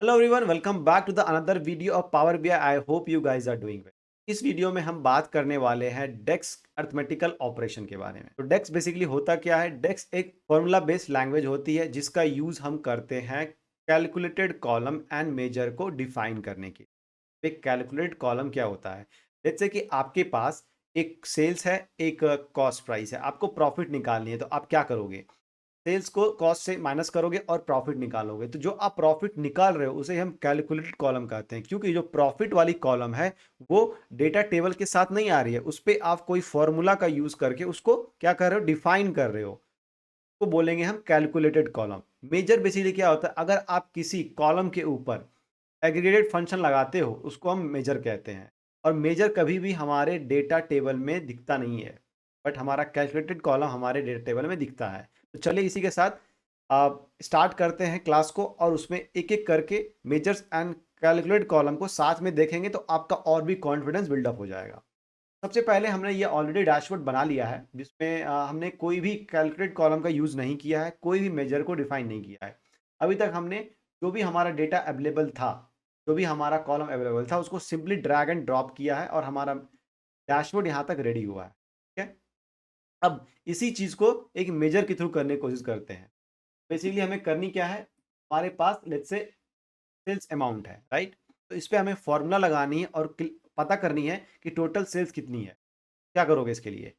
Hello everyone, welcome back to the another video of Power BI. I hope you guys are doing well. इस video में हम बात करने वाले हैं डेक्स अर्थमेटिकल ऑपरेशन के बारे में। तो डेक्स बेसिकली होता क्या है? डेक्स एक फॉर्मूला बेस्ड लैंग्वेज होती है जिसका यूज हम करते हैं कैलकुलेटेड कॉलम एंड मेजर को डिफाइन करने के लिए। एक कैलकुलेटेड कॉलम क्या होता है? जैसे कि आपके पास एक सेल्स है, एक कॉस्ट प्राइस है, आपको प्रॉफिट निकालनी है। तो आप क्या करोगे? सेल्स को कॉस्ट से माइनस करोगे और प्रॉफिट निकालोगे। तो जो आप प्रॉफिट निकाल रहे हो उसे हम कैलकुलेटेड कॉलम कहते हैं, क्योंकि जो प्रॉफिट वाली कॉलम है वो डेटा टेबल के साथ नहीं आ रही है, उस पर आप कोई फॉर्मूला का यूज करके उसको क्या कर रहे हो? डिफाइन कर रहे हो। तो बोलेंगे हम कैलकुलेटेड कॉलम। मेजर बेसिकली क्या होता है? अगर आप किसी कॉलम के ऊपर एग्रीगेटेड फंक्शन लगाते हो उसको हम मेजर कहते हैं। और मेजर कभी भी हमारे डेटा टेबल में दिखता नहीं है, बट हमारा कैलकुलेटेड कॉलम हमारे डेटा टेबल में दिखता है। तो चलिए इसी के साथ आप स्टार्ट करते हैं क्लास को, और उसमें एक एक करके मेजर्स एंड कैलकुलेट कॉलम को साथ में देखेंगे तो आपका और भी कॉन्फिडेंस बिल्डअप हो जाएगा। सबसे पहले हमने ये ऑलरेडी डैशबोर्ड बना लिया है जिसमें हमने कोई भी कैलकुलेट कॉलम का यूज़ नहीं किया है, कोई भी मेजर को डिफाइन नहीं किया है। अभी तक हमने जो भी हमारा डेटा अवेलेबल था, जो भी हमारा कॉलम अवेलेबल था, उसको सिंपली ड्रैग एंड ड्रॉप किया है और हमारा डैशबोर्ड यहाँ तक रेडी हुआ है। ठीक है। अब इसी चीज़ को एक मेजर के थ्रू करने की कोशिश करते हैं। बेसिकली हमें करनी क्या है? हमारे पास लेट्स से सेल्स अमाउंट है, राइट? तो इस पे हमें फॉर्मूला लगानी है और पता करनी है कि टोटल सेल्स कितनी है। क्या करोगे इसके लिए?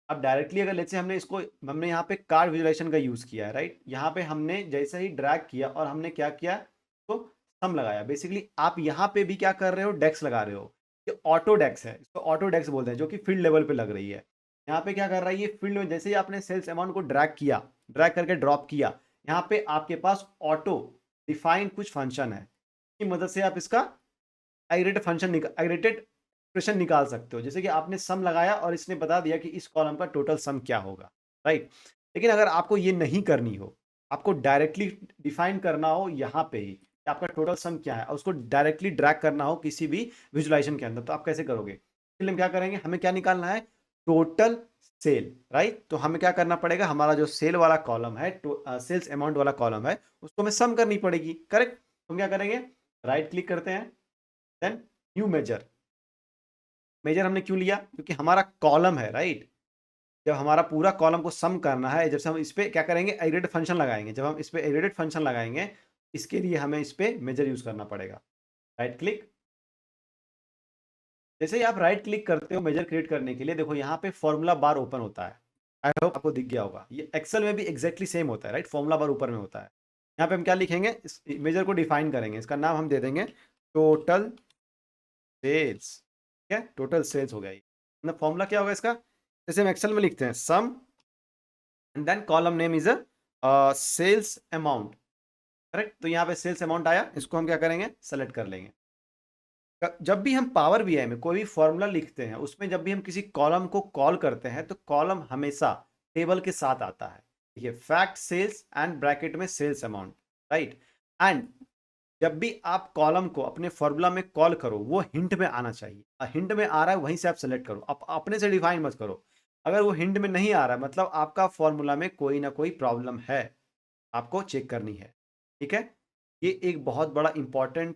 अब डायरेक्टली अगर लेट्स से हमने यहाँ पे कार्ड विजुलाइजेशन का यूज़ किया है, राइट? यहाँ पे हमने जैसे ही ड्रैग किया और हमने क्या किया, तो सम लगाया। बेसिकली आप यहाँ पे भी क्या कर रहे हो? डेक्स लगा रहे हो। ये ऑटो डेक्स है, इसको ऑटो डेक्स बोलते हैं, जो कि फील्ड लेवल पे लग रही है। यहाँ पे क्या कर रहा है? ये फील्ड में जैसे ही आपने सेल्स अमाउंट को ड्रैग किया, ड्रैग करके ड्रॉप किया, यहाँ पे आपके पास ऑटो डिफाइन कुछ फंक्शन है की मदद से आप इसका एग्रेगेटेड एक्सप्रेशन निकाल सकते हो। जैसे कि आपने सम लगाया और इसने बता दिया कि इस कॉलम का टोटल सम क्या होगा, राइट? लेकिन अगर आपको ये नहीं करनी हो, आपको डायरेक्टली डिफाइन करना हो यहाँ पे ही कि आपका टोटल सम क्या है और उसको डायरेक्टली ड्रैग करना हो किसी भी विजुलाइजेशन के अंदर, तो आप कैसे करोगे? इसके लिए हम क्या करेंगे? हमें क्या निकालना है? Total sale, right? तो हमें क्या करना पड़ेगा? हमारा जो सेल वाला कॉलम है, सेल्स अमाउंट वाला कॉलम है, उसको हमें सम करनी पड़ेगी। करेक्ट? तो हम क्या करेंगे? राइट क्लिक करते हैं, देन न्यू मेजर। मेजर हमने क्यों लिया? क्योंकि हमारा कॉलम है, राइट? जब हमारा पूरा कॉलम को सम करना है, जब से हम इस पे क्या करेंगे? एग्रीगेटेड फंक्शन लगाएंगे। जब हम इस पे एग्रीगेटेड फंक्शन लगाएंगे, इसके लिए हमें इस पे मेजर यूज करना पड़ेगा। Right click. जैसे ही आप राइट क्लिक करते हो मेजर क्रिएट करने के लिए, देखो यहाँ पे फॉर्मूला बार ओपन होता है। आई होप आपको दिख गया होगा। ये एक्सेल में भी एग्जैक्टली सेम होता है, राइट? फॉर्मूला बार ऊपर में होता है। यहाँ पे हम क्या लिखेंगे? इस मेजर को डिफाइन करेंगे। इसका नाम हम दे देंगे टोटल सेल्स। ठीक है, टोटल सेल्स हो गया ये। मतलब फॉर्मूला क्या होगा इसका? जैसे हम एक्सेल में लिखते हैं sum and then column name is a sales amount. Correct? तो यहाँ पे सेल्स अमाउंट आया, इसको हम क्या करेंगे? सेलेक्ट कर लेंगे। जब भी हम पावर बीआई में कोई भी फॉर्मूला लिखते हैं, उसमें जब भी हम किसी कॉलम को कॉल करते हैं तो कॉलम हमेशा टेबल के साथ आता है। देखिए, फैक्ट सेल्स एंड ब्रैकेट में सेल्स अमाउंट, राइट? एंड जब भी आप कॉलम को अपने फॉर्मूला में कॉल करो, वो हिंट में आना चाहिए। हिंट में आ रहा है वहीं से आप सेलेक्ट करो, आप अपने से डिफाइन मत करो। अगर वो हिंट में नहीं आ रहा है, मतलब आपका फॉर्मूला में कोई ना कोई प्रॉब्लम है, आपको चेक करनी है। ठीक है? ये एक बहुत बड़ा इंपॉर्टेंट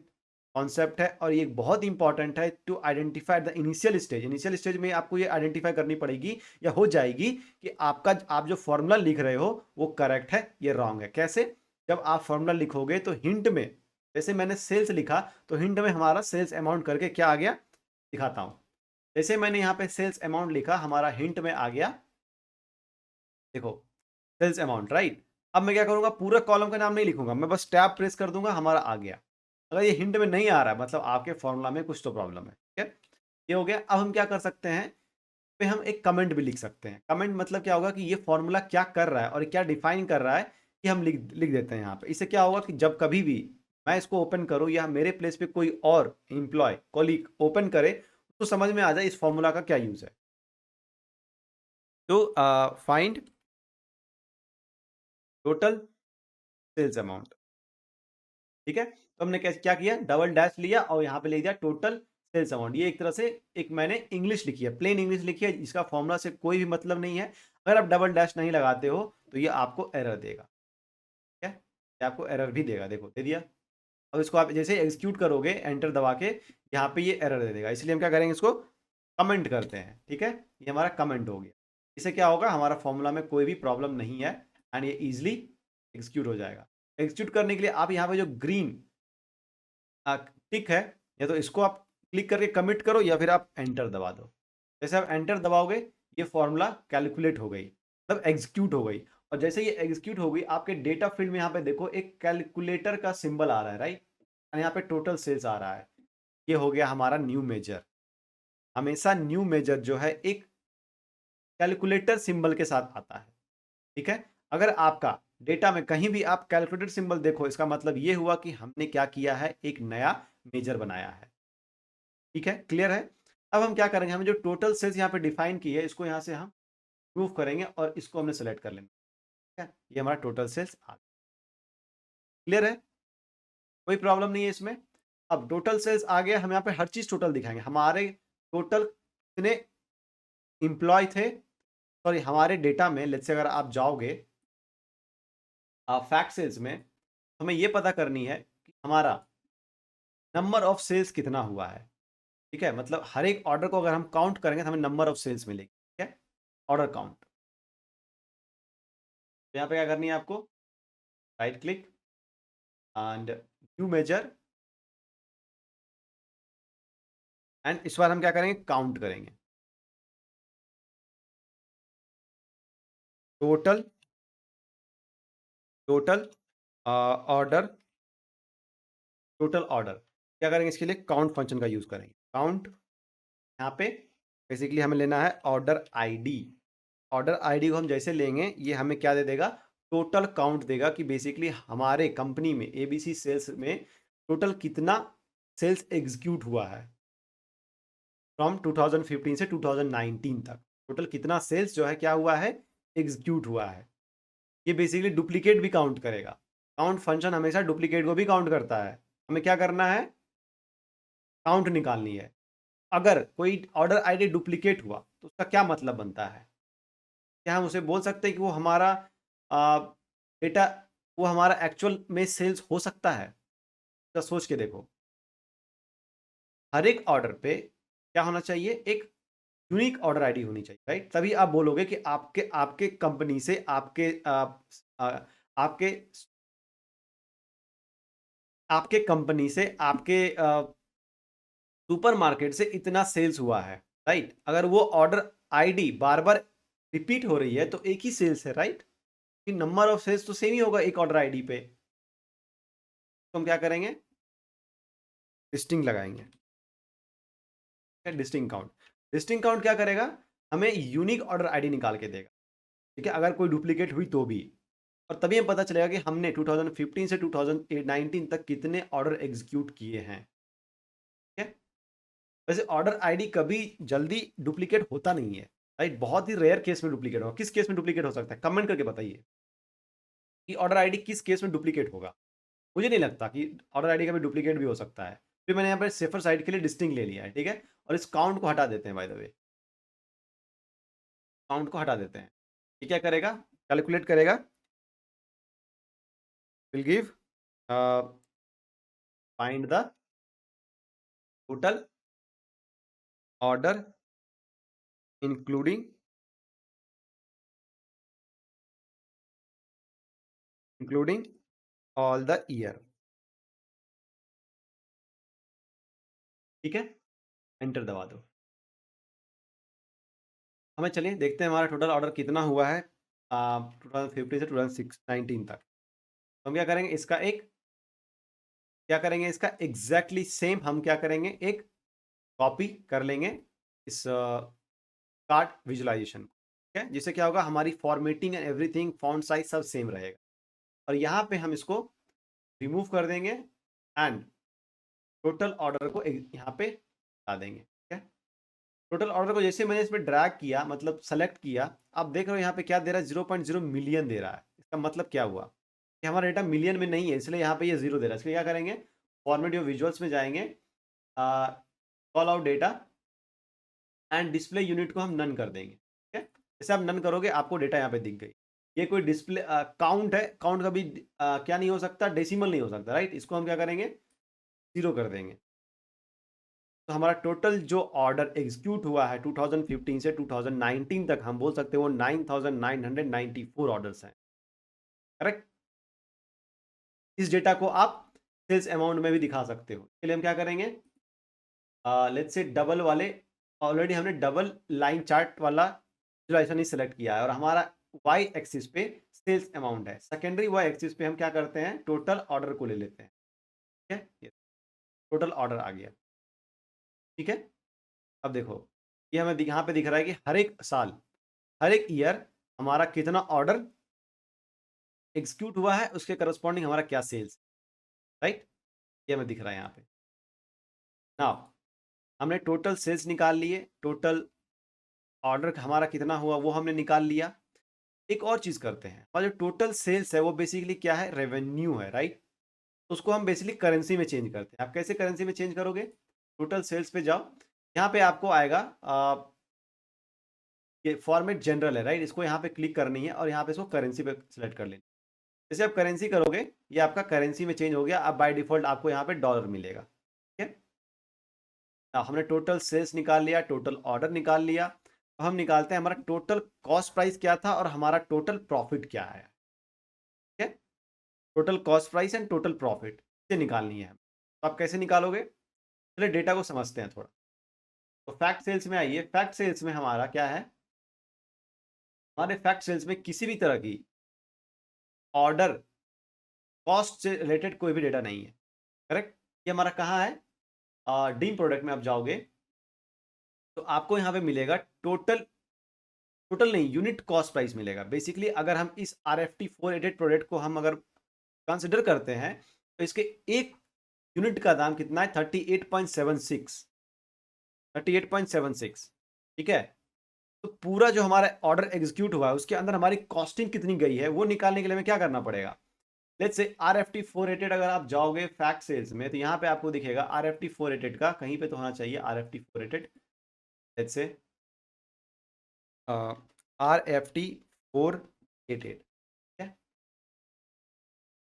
कॉन्सेप्ट है, और ये बहुत इंपॉर्टेंट है to identify the initial stage. Initial stage में आपको ये आइडेंटिफाई करनी पड़ेगी या हो जाएगी कि आप जो फॉर्मूला लिख रहे हो वो करेक्ट है, ये रॉन्ग है। कैसे? जब आप फॉर्मूला लिखोगे तो हिंट में, जैसे मैंने सेल्स लिखा तो हिंट में हमारा सेल्स अमाउंट करके क्या आ गया, दिखाता हूं। जैसे मैंने यहाँ पे सेल्स अमाउंट लिखा, हमारा हिंट में आ गया, देखो, सेल्स अमाउंट, राइट? अब मैं क्या करूंगा? पूरा कॉलम का नाम नहीं लिखूंगा, मैं बस टैब प्रेस कर दूंगा, हमारा आ गया। अगर ये हिंट में नहीं आ रहा है, मतलब आपके फॉर्मूला में कुछ तो प्रॉब्लम है। ठीक है, ये हो गया। अब हम क्या कर सकते हैं? पे हम एक कमेंट भी लिख सकते हैं। कमेंट मतलब क्या होगा कि ये फॉर्मूला क्या कर रहा है और क्या डिफाइन कर रहा है, कि हम लिख लिख देते हैं यहाँ पे। इससे क्या होगा कि जब कभी भी मैं इसको ओपन करूँ या मेरे प्लेस पे कोई और एम्प्लॉय कॉलीग ओपन करे, तो समझ में आ जाए इस फॉर्मूला का क्या यूज है। तो फाइंड टोटल सेल्स अमाउंट। ठीक है, तो हमने कैसे क्या किया? डबल डैश लिया और यहाँ पे लिख दिया टोटल सेल्स अमाउंट। ये एक तरह से एक मैंने इंग्लिश लिखी है, प्लेन इंग्लिश लिखी है, इसका फॉर्मूला से कोई भी मतलब नहीं है। अगर आप डबल डैश नहीं लगाते हो तो ये आपको एरर देगा। ठीक है, ये आपको एरर भी देगा। देखो, दे दिया। अब इसको आप जैसे एग्जीक्यूट करोगे एंटर दबा के, यहाँ पे ये एरर दे देगा, इसलिए हम क्या करेंगे, इसको कमेंट करते हैं। ठीक है, ये हमारा कमेंट हो गया। इससे क्या होगा, हमारा फॉर्मूला में कोई भी प्रॉब्लम नहीं है एंड ये इजिली एग्जीक्यूट हो जाएगा। एग्जीक्यूट करने के लिए आप यहाँ पे जो ग्रीन टिक है, या तो इसको आप क्लिक करके कमिट करो या फिर आप एंटर दबा दो। जैसे आप एंटर दबाओगे ये फॉर्मूला कैलकुलेट हो गई, मतलब एग्जीक्यूट हो गई। और जैसे ये एग्जीक्यूट हो गई, आपके डेटा फील्ड में यहाँ पे देखो एक कैलकुलेटर का सिंबल आ रहा है, राइट, और यहाँ पे टोटल सेल्स आ रहा है। ये हो गया हमारा न्यू मेजर। हमेशा न्यू मेजर जो है एक कैलकुलेटर सिंबल के साथ आता है। ठीक है, अगर आपका डेटा में कहीं भी आप कैलकुलेटर सिंबल देखो, इसका मतलब ये हुआ कि हमने क्या किया है, एक नया मेजर बनाया है। ठीक है, क्लियर है। अब हम क्या करेंगे, हमें जो टोटल सेल्स यहाँ पे डिफाइन की है, इसको यहाँ से हम रिमूव करेंगे और इसको हमने सेलेक्ट कर लेंगे। ठीक है, ये हमारा टोटल सेल्स आ गया। क्लियर है, कोई प्रॉब्लम नहीं है इसमें। अब टोटल सेल्स आ गया, हम यहाँ पे हर चीज टोटल दिखाएंगे। हमारे टोटल कितने इंप्लॉय थे, सॉरी हमारे डेटा में, लेट्स से अगर आप जाओगे फैक्ट सेल्स में, हमें ये पता करनी है कि हमारा नंबर ऑफ सेल्स कितना हुआ है। ठीक है, मतलब हर एक ऑर्डर को अगर हम काउंट करेंगे तो हमें नंबर ऑफ सेल्स मिलेगी। ठीक है, ऑर्डर काउंट। तो यहाँ पे क्या करनी है आपको, right click and new measure, and इस बार हम क्या करेंगे, काउंट करेंगे। Total total order, total order क्या करेंगे, इसके लिए काउंट फंक्शन का यूज करेंगे। काउंट, यहाँ पे बेसिकली हमें लेना है ऑर्डर आईडी। ऑर्डर आईडी को हम जैसे लेंगे, ये हमें क्या दे देगा, टोटल काउंट देगा कि बेसिकली हमारे कंपनी में एबीसी सेल्स में टोटल कितना सेल्स एग्जीक्यूट हुआ है फ्रॉम 2015 से 2019 तक। टोटल कितना सेल्स जो है क्या हुआ है, एग्जीक्यूट हुआ है। ये बेसिकली डुप्लीकेट भी काउंट करेगा। काउंट फंक्शन हमेशा डुप्लीकेट को भी काउंट करता है। हमें क्या करना है, काउंट निकालनी है। अगर कोई ऑर्डर आईडी डुप्लीकेट हुआ तो उसका क्या मतलब बनता है, क्या हम उसे बोल सकते हैं कि वो हमारा डेटा, वो हमारा एक्चुअल में सेल्स हो सकता है। तो सोच के देखो, हर एक ऑर्डर पे क्या होना चाहिए, एक यूनिक ऑर्डर आईडी होनी चाहिए, राइट। तभी आप बोलोगे कि आपके आपके कंपनी से आपके आपके कंपनी से आपके सुपरमार्केट से इतना सेल्स हुआ है, राइट। अगर वो ऑर्डर आईडी बार बार रिपीट हो रही है तो एक ही सेल्स है, राइट। नंबर ऑफ सेल्स तो सेम ही होगा एक ऑर्डर आईडी पे। तो हम क्या करेंगे, डिस्टिंग लगाएंगे। डिस्टिंग काउंट, डिस्टिंग काउंट क्या करेगा, हमें यूनिक ऑर्डर आईडी निकाल के देगा। ठीक है, अगर कोई डुप्लीकेट हुई तो भी, और तभी हमें पता चलेगा कि हमने 2015 से 2019 तक कितने ऑर्डर एग्जीक्यूट किए हैं। ठीक है, वैसे ऑर्डर आईडी कभी जल्दी डुप्लीकेट होता नहीं है, राइट। बहुत ही रेयर केस में डुप्लीकेट होगा। किस केस में डुप्लीकेट हो सकता है, कमेंट करके बताइए कि ऑर्डर आईडी किस केस में डुप्लीकेट होगा। मुझे नहीं लगता कि ऑर्डर आईडी का भी डुप्लीकेट भी हो सकता है। फिर मैंने यहाँ पर सेफर साइड के लिए डिस्टिंग ले लिया है। ठीक है, और इस काउंट को हटा देते हैं, बाय द वे काउंट को हटा देते हैं। ये क्या करेगा, कैलकुलेट करेगा, will give find the total order including all the year. ठीक है, एंटर दबा दो। हमें चलिए देखते हैं हमारा टोटल ऑर्डर कितना हुआ है 2015 से 2019 तक। तो हम क्या करेंगे, इसका एक क्या करेंगे, इसका एग्जैक्टली सेम हम क्या करेंगे, एक कॉपी कर लेंगे इस कार्ड विजुलाइजेशन को। ठीक है, जिससे क्या होगा, हमारी formatting and everything, font size सब सेम रहेगा। और यहाँ पे हम इसको रिमूव कर देंगे एंड टोटल ऑर्डर को यहाँ पे ला देंगे। ठीक है, टोटल ऑर्डर को जैसे मैंने इसमें ड्रैग किया, मतलब सेलेक्ट किया, आप देख रहे हो यहाँ पे क्या दे रहा है, 0.0 मिलियन दे रहा है। इसका मतलब क्या हुआ कि हमारा डेटा मिलियन में नहीं है, इसलिए यहाँ पे ये जीरो दे रहा है। इसलिए क्या करेंगे, फॉर्मेट योर विजुअल्स में जाएंगे, call out data and display unit को हम नन कर देंगे। ठीक है, जैसे आप नन करोगे आपको डेटा यहाँ पे दिख गई। ये कोई डिस्प्ले काउंट है, काउंट कभी क्या नहीं हो सकता, डेसिमल नहीं हो सकता, राइट। इसको हम क्या करेंगे, 0 कर देंगे, तो हमारा टोटल जो ऑर्डर एग्जीक्यूट हुआ है 2015 से 2019 तक, हम बोल सकते हैं वो 9,994 ऑर्डर्स हैं। करेक्ट। इस डेटा को आप सेल्स अमाउंट में भी दिखा सकते हो। इसके लिए हम क्या करेंगे, लेट्स से डबल वाले, ऑलरेडी हमने डबल लाइन चार्ट वाला विजुअलाइजेशन ही सेलेक्ट किया है और हमारा वाई एक्सिस पे सेल्स अमाउंट है। सेकेंडरी वाई एक्सिस पे हम क्या करते हैं, टोटल ऑर्डर को ले लेते हैं। ठीक है, ये टोटल ऑर्डर आ गया। ठीक है, अब देखो ये हमें यहाँ पे दिख रहा है कि हर एक साल, हर एक ईयर हमारा कितना ऑर्डर एग्जीक्यूट हुआ है, उसके करस्पॉन्डिंग हमारा क्या सेल्स, राइट। ये हमें दिख रहा है यहाँ पे। नाउ हमने टोटल सेल्स निकाल लिए, टोटल ऑर्डर हमारा कितना हुआ वो हमने निकाल लिया। एक और चीज़ करते हैं, और जो टोटल सेल्स है वो बेसिकली क्या है, रेवेन्यू है, राइट। तो उसको हम बेसिकली करेंसी में चेंज करते हैं। आप कैसे करेंसी में चेंज करोगे, टोटल सेल्स पे जाओ, यहाँ पे आपको आएगा ये फॉर्मेट जनरल है, राइट। इसको यहाँ पे क्लिक करनी है और यहाँ पे इसको करेंसी पे सिलेक्ट कर लेनी। जैसे आप करेंसी करोगे, ये आपका करेंसी में चेंज हो गया। अब बाय डिफॉल्ट आपको यहाँ पे डॉलर मिलेगा। ठीक है, हमने टोटल सेल्स निकाल लिया, टोटल ऑर्डर निकाल लिया। अब हम निकालते हैं हमारा टोटल कॉस्ट प्राइस क्या था और हमारा टोटल प्रॉफिट क्या है। ठीक है, total cost price and total profit से निकालनी है। तो आप कैसे निकालोगे, चलिए डेटा को समझते हैं थोड़ा। तो फैक्ट सेल्स में आइए। फैक्ट सेल्स में हमारा क्या है, हमारे फैक्ट सेल्स में किसी भी तरह की ऑर्डर कॉस्ट से रिलेटेड कोई भी डेटा नहीं है। करेक्ट। ये हमारा कहाँ है, डीम प्रोडक्ट में आप जाओगे तो आपको यहाँ पे मिलेगा टोटल, टोटल नहीं, यूनिट कॉस्ट प्राइस मिलेगा। बेसिकली अगर हम इस RFT 488 प्रोडक्ट को हम अगर कंसिडर करते हैं तो इसके एक यूनिट का दाम कितना है, 38.76, 38.76। ठीक है, तो पूरा जो हमारा ऑर्डर एग्जीक्यूट हुआ है उसके अंदर हमारी कॉस्टिंग कितनी गई है वो निकालने के लिए हमें क्या करना पड़ेगा। लेट्स से RFT 488 अगर आप जाओगे फैक्ट सेल्स में तो यहाँ पे आपको दिखेगा RFT 488 का कहीं पे तो होना चाहिए RFT 488। Let's say RFT 488,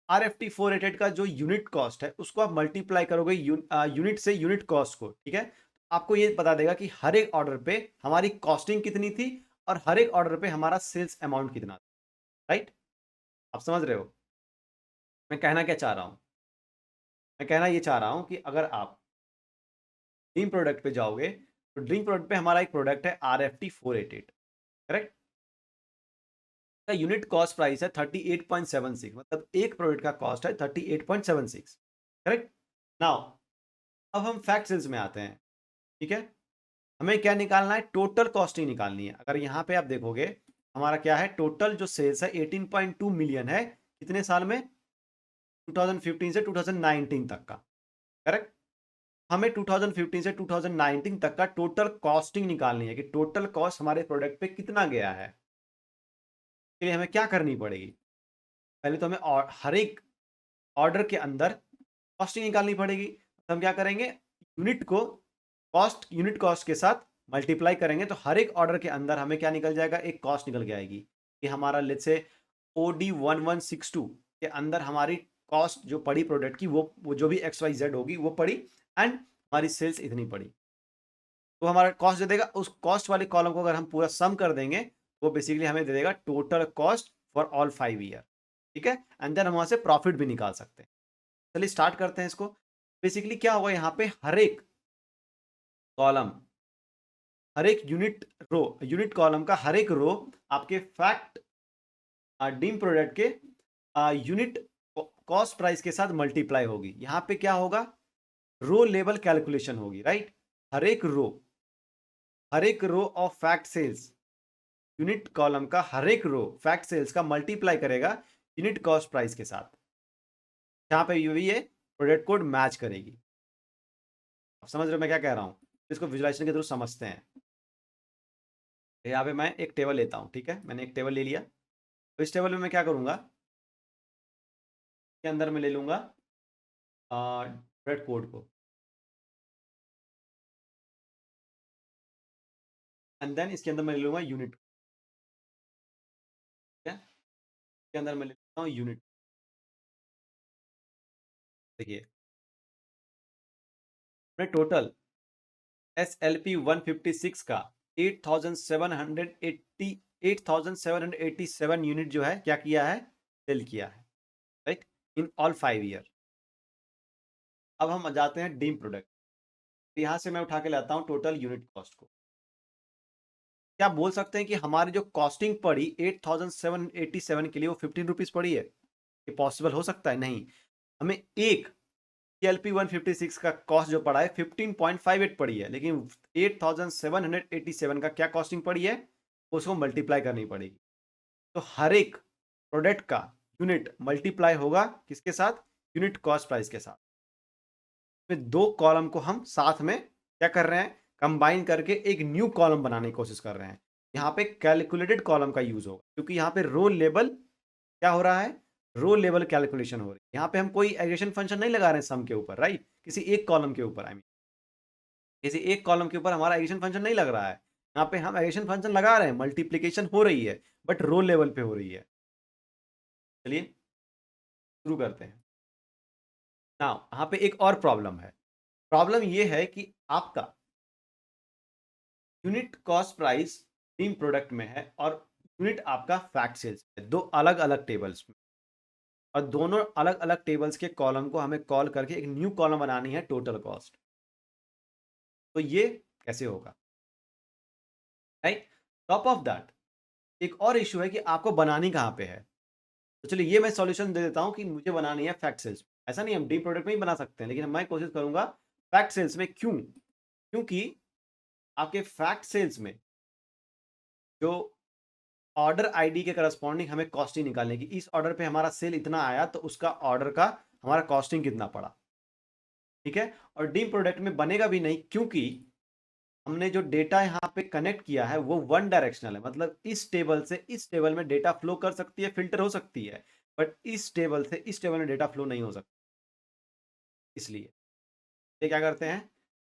RFT 488 का जो यूनिट कॉस्ट है उसको आप मल्टीप्लाई करोगे यूनिट से यूनिट कॉस्ट को। ठीक है, आपको ये बता देगा कि हर एक ऑर्डर पे हमारी कॉस्टिंग कितनी थी और हर एक ऑर्डर पे हमारा सेल्स अमाउंट कितना था, राइट। आप समझ रहे हो मैं कहना क्या चाह रहा हूं। मैं कहना ये चाह रहा हूं कि अगर आप ड्रीम प्रोडक्ट पे जाओगे तो ड्रीम प्रोडक्ट पे हमारा एक प्रोडक्ट है RFT 488। करेक्ट, का यूनिट कॉस्ट प्राइस है 38.76, मतलब एक प्रोडक्ट का कॉस्ट है 38.76। करेक्ट। नाउ अब हम फैक्ट सेल्स में आते हैं। ठीक है, हमें क्या निकालना है, टोटल कॉस्टिंग निकालनी है। अगर यहाँ पे आप देखोगे हमारा क्या है, टोटल जो सेल्स है 18.2 मिलियन है, कितने साल में, 2015 से 2019 तक का। करेक्ट, हमें 2015 से 2019 तक का टोटल कॉस्टिंग निकालनी है कि टोटल कॉस्ट हमारे प्रोडक्ट पे कितना गया है। इसके लिए हमें क्या करनी पड़ेगी, पहले तो हमें हर एक ऑर्डर के अंदर कॉस्टिंग निकालनी पड़ेगी। तो हम क्या करेंगे, यूनिट को कॉस्ट, यूनिट कॉस्ट के साथ मल्टीप्लाई करेंगे तो हर एक ऑर्डर के अंदर हमें क्या निकल जाएगा, एक कॉस्ट निकल के आएगी कि हमारा लेट्स से OD1162 के अंदर हमारी कॉस्ट जो पड़ी प्रोडक्ट की वो जो भी XYZ होगी वो पड़ी एंड हमारी सेल्स इतनी पड़ी। तो हमारा कॉस्ट दे देगा, उस कॉस्ट वाले कॉलम को अगर हम पूरा सम कर देंगे वो बेसिकली हमें दे देगा total cost for all 5 year. ठीक है, एंड देन हम वहां से प्रॉफिट भी निकाल सकते हैं। चलिए स्टार्ट करते हैं इसको। बेसिकली क्या होगा, यहाँ पे हर एक कॉलम, हर एक यूनिट रो, यूनिट कॉलम का हर एक रो आपके फैक्ट डीम प्रोडक्ट के यूनिट कॉस्ट प्राइस के साथ मल्टीप्लाई होगी। यहाँ पे क्या होगा, रो लेवल कैलकुलेशन होगी, राइट। हर एक रो, हर एक row of fact sales, unit column का हर एक रो फैक्ट सेल्स का मल्टीप्लाई करेगा यूनिट कॉस्ट प्राइस के साथ, जहाँ पे ये प्रोडक्ट कोड मैच करेगी। आप समझ रहे हो मैं क्या कह रहा हूँ, इसको विजुलाइजेशन के थ्रू समझते हैं। तो यहाँ पे मैं एक टेबल लेता हूँ। ठीक है, मैंने एक टेबल ले लिया, तो इस टेबल में मैं क्या करूँगा, के अंदर मैं ले लूँगा प्रोडक्ट कोड को, एंड देन इसके अंदर मैं ले लूँगा यूनिट। ठीक है, इसके अंदर मैं ले लेता हूँ यूनिट। देखिए हमने टोटल SLP 156 का 8787 यूनिट जो है क्या किया है, सेल किया है, राइट, इन ऑल 5 ईयर। अब हम जाते हैं डीम प्रोडक्ट। यहाँ से मैं उठा के लाता हूँ टोटल यूनिट कॉस्ट को। क्या बोल सकते हैं कि हमारी जो कॉस्टिंग पड़ी 8787 के लिए वो 15 रुपीज पड़ी है? ये पॉसिबल हो सकता है? नहीं। हमें एक TLP 156 का कॉस्ट जो पड़ा है 15.58 पड़ी है, लेकिन 8787 का क्या कॉस्टिंग पड़ी है, उसको मल्टीप्लाई करनी पड़ेगी। तो हर एक प्रोडक्ट का यूनिट मल्टीप्लाई होगा किसके साथ? यूनिट कॉस्ट प्राइस के साथ। में दो कॉलम को हम साथ में क्या कर रहे हैं, कंबाइन करके एक न्यू कॉलम बनाने की कोशिश कर रहे हैं। यहाँ पे कैलकुलेटेड कॉलम का यूज होगा, क्योंकि यहाँ पे रो लेवल क्या हो रहा है, रो लेवल कैलकुलेशन हो रही है। यहाँ पे हम कोई एग्रेगेशन फंक्शन नहीं लगा रहे हैं सम के ऊपर, राइट, किसी एक कॉलम के ऊपर, आई मीन किसी एक कॉलम के ऊपर हमारा एग्रेगेशन फंक्शन नहीं लग रहा है। यहाँ पे हम एग्रेगेशन फंक्शन लगा रहे हैं, मल्टीप्लीकेशन हो रही है, बट रो लेवल पे हो रही है। चलिए शुरू करते हैं। ना यहाँ पे एक और प्रॉब्लम है। प्रॉब्लम ये है कि आपका यूनिट कॉस्ट प्राइस तीन प्रोडक्ट में है और यूनिट आपका फैक्ट सेल्स है, दो अलग अलग टेबल्स में, और दोनों अलग अलग टेबल्स के कॉलम को हमें कॉल करके एक न्यू कॉलम बनानी है टोटल कॉस्ट। तो ये कैसे होगा, राइट? टॉप ऑफ दैट एक और इशू है कि आपको बनानी कहाँ पे है। तो चलिए ये मैं सॉल्यूशन दे देता हूँ कि मुझे बनानी है फैक्ट सेल्स। ऐसा नहीं, हम डी प्रोडक्ट में ही बना सकते हैं, लेकिन मैं कोशिश करूंगा फैक्ट सेल्स में। क्यों? क्योंकि आपके फैक्ट सेल्स में जो ऑर्डर आईडी के करस्पॉन्डिंग हमें कॉस्टिंग निकालने की, इस ऑर्डर पे हमारा सेल इतना आया तो उसका ऑर्डर का हमारा कॉस्टिंग कितना पड़ा, ठीक है। और डीम प्रोडक्ट में बनेगा भी नहीं, क्योंकि हमने जो डेटा यहाँ पे कनेक्ट किया है वो वन डायरेक्शनल है। मतलब इस टेबल से इस टेबल में डेटा फ्लो कर सकती है, फिल्टर हो सकती है, बट इस टेबल से इस टेबल में डेटा फ्लो नहीं हो सकता। इसलिए ये क्या करते हैं,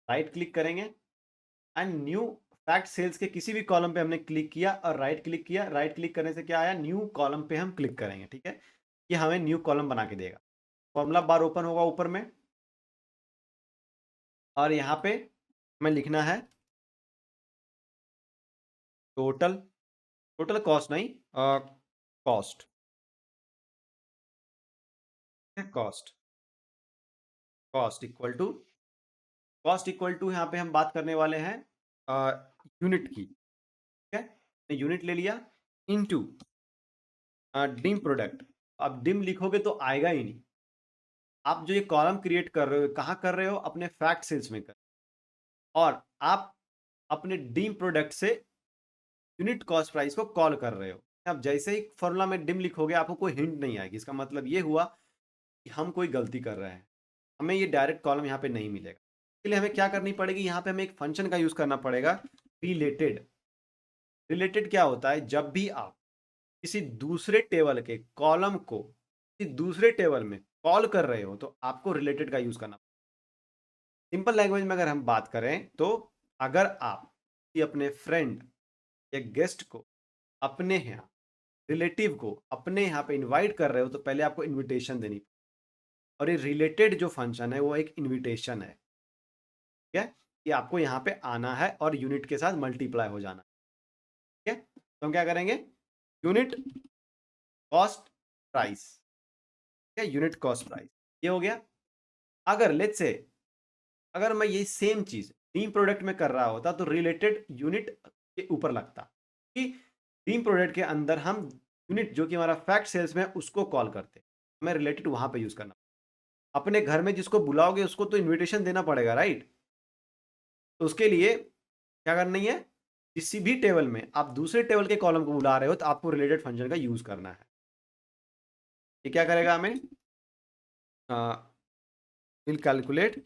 राइट क्लिक करेंगे एंड न्यू फैक्ट सेल्स के किसी भी कॉलम पे हमने क्लिक किया और राइट क्लिक किया। राइट क्लिक करने से क्या आया, न्यू कॉलम पे हम क्लिक करेंगे, ठीक है। ये हमें न्यू कॉलम बना के देगा। फॉर्मूला बार ओपन होगा ऊपर में, और यहाँ पे हमें लिखना है टोटल, टोटल कॉस्ट नहीं, cost, cost, cost equal to, cost equal to यहाँ पे हम बात करने वाले हैं यूनिट की, ठीक है। यूनिट ले लिया इनटू डिम प्रोडक्ट। अब डिम लिखोगे तो आएगा ही नहीं। आप जो ये कॉलम क्रिएट कर रहे हो कहाँ कर रहे हो, अपने फैक्ट सेल्स में कर, और आप अपने डीम प्रोडक्ट से यूनिट कॉस्ट प्राइस को कॉल कर रहे हो। अब जैसे ही फॉर्मूला में डिम लिखोगे आपको कोई हिंट नहीं आएगी, इसका मतलब ये हुआ कि हम कोई गलती कर रहे हैं, हमें ये डायरेक्ट कॉलम यहाँ पे नहीं मिलेगा। इसके लिए हमें क्या करनी पड़ेगी, यहाँ पे हमें एक फंक्शन का यूज करना पड़ेगा, रिलेटेड। रिलेटेड क्या होता है, जब भी आप किसी दूसरे टेबल के कॉलम को किसी दूसरे टेबल में कॉल कर रहे हो तो आपको रिलेटेड का यूज करना। सिंपल लैंग्वेज में अगर हम बात करें तो अगर आप किसी अपने फ्रेंड या गेस्ट को अपने यहाँ, रिलेटिव को अपने यहाँ पे इनवाइट कर रहे हो तो पहले आपको इनविटेशन देनी, और ये रिलेटेड जो फंक्शन है वो एक इनविटेशन है, ठीक है, कि आपको यहाँ पे आना है और यूनिट के साथ मल्टीप्लाई हो जाना, ठीक है। तो हम क्या करेंगे, यूनिट कॉस्ट प्राइस, ठीक है, यूनिट कॉस्ट प्राइस ये हो गया। अगर लेट्स से अगर मैं ये सेम चीज टीम प्रोडक्ट में कर रहा होता तो रिलेटेड यूनिट के ऊपर लगता, कि टीम प्रोडक्ट के अंदर हम यूनिट जो कि हमारा फैक्ट सेल्स में है उसको कॉल करते, हमें रिलेटेड वहां पे यूज करना। अपने घर में जिसको बुलाओगे उसको तो इनविटेशन देना पड़ेगा, राइट। तो उसके लिए क्या करनी है, किसी भी टेबल में आप दूसरे टेबल के कॉलम को बुला रहे हो तो आपको रिलेटेड फंक्शन का यूज करना है। ये क्या करेगा, हमें विल कैलकुलेट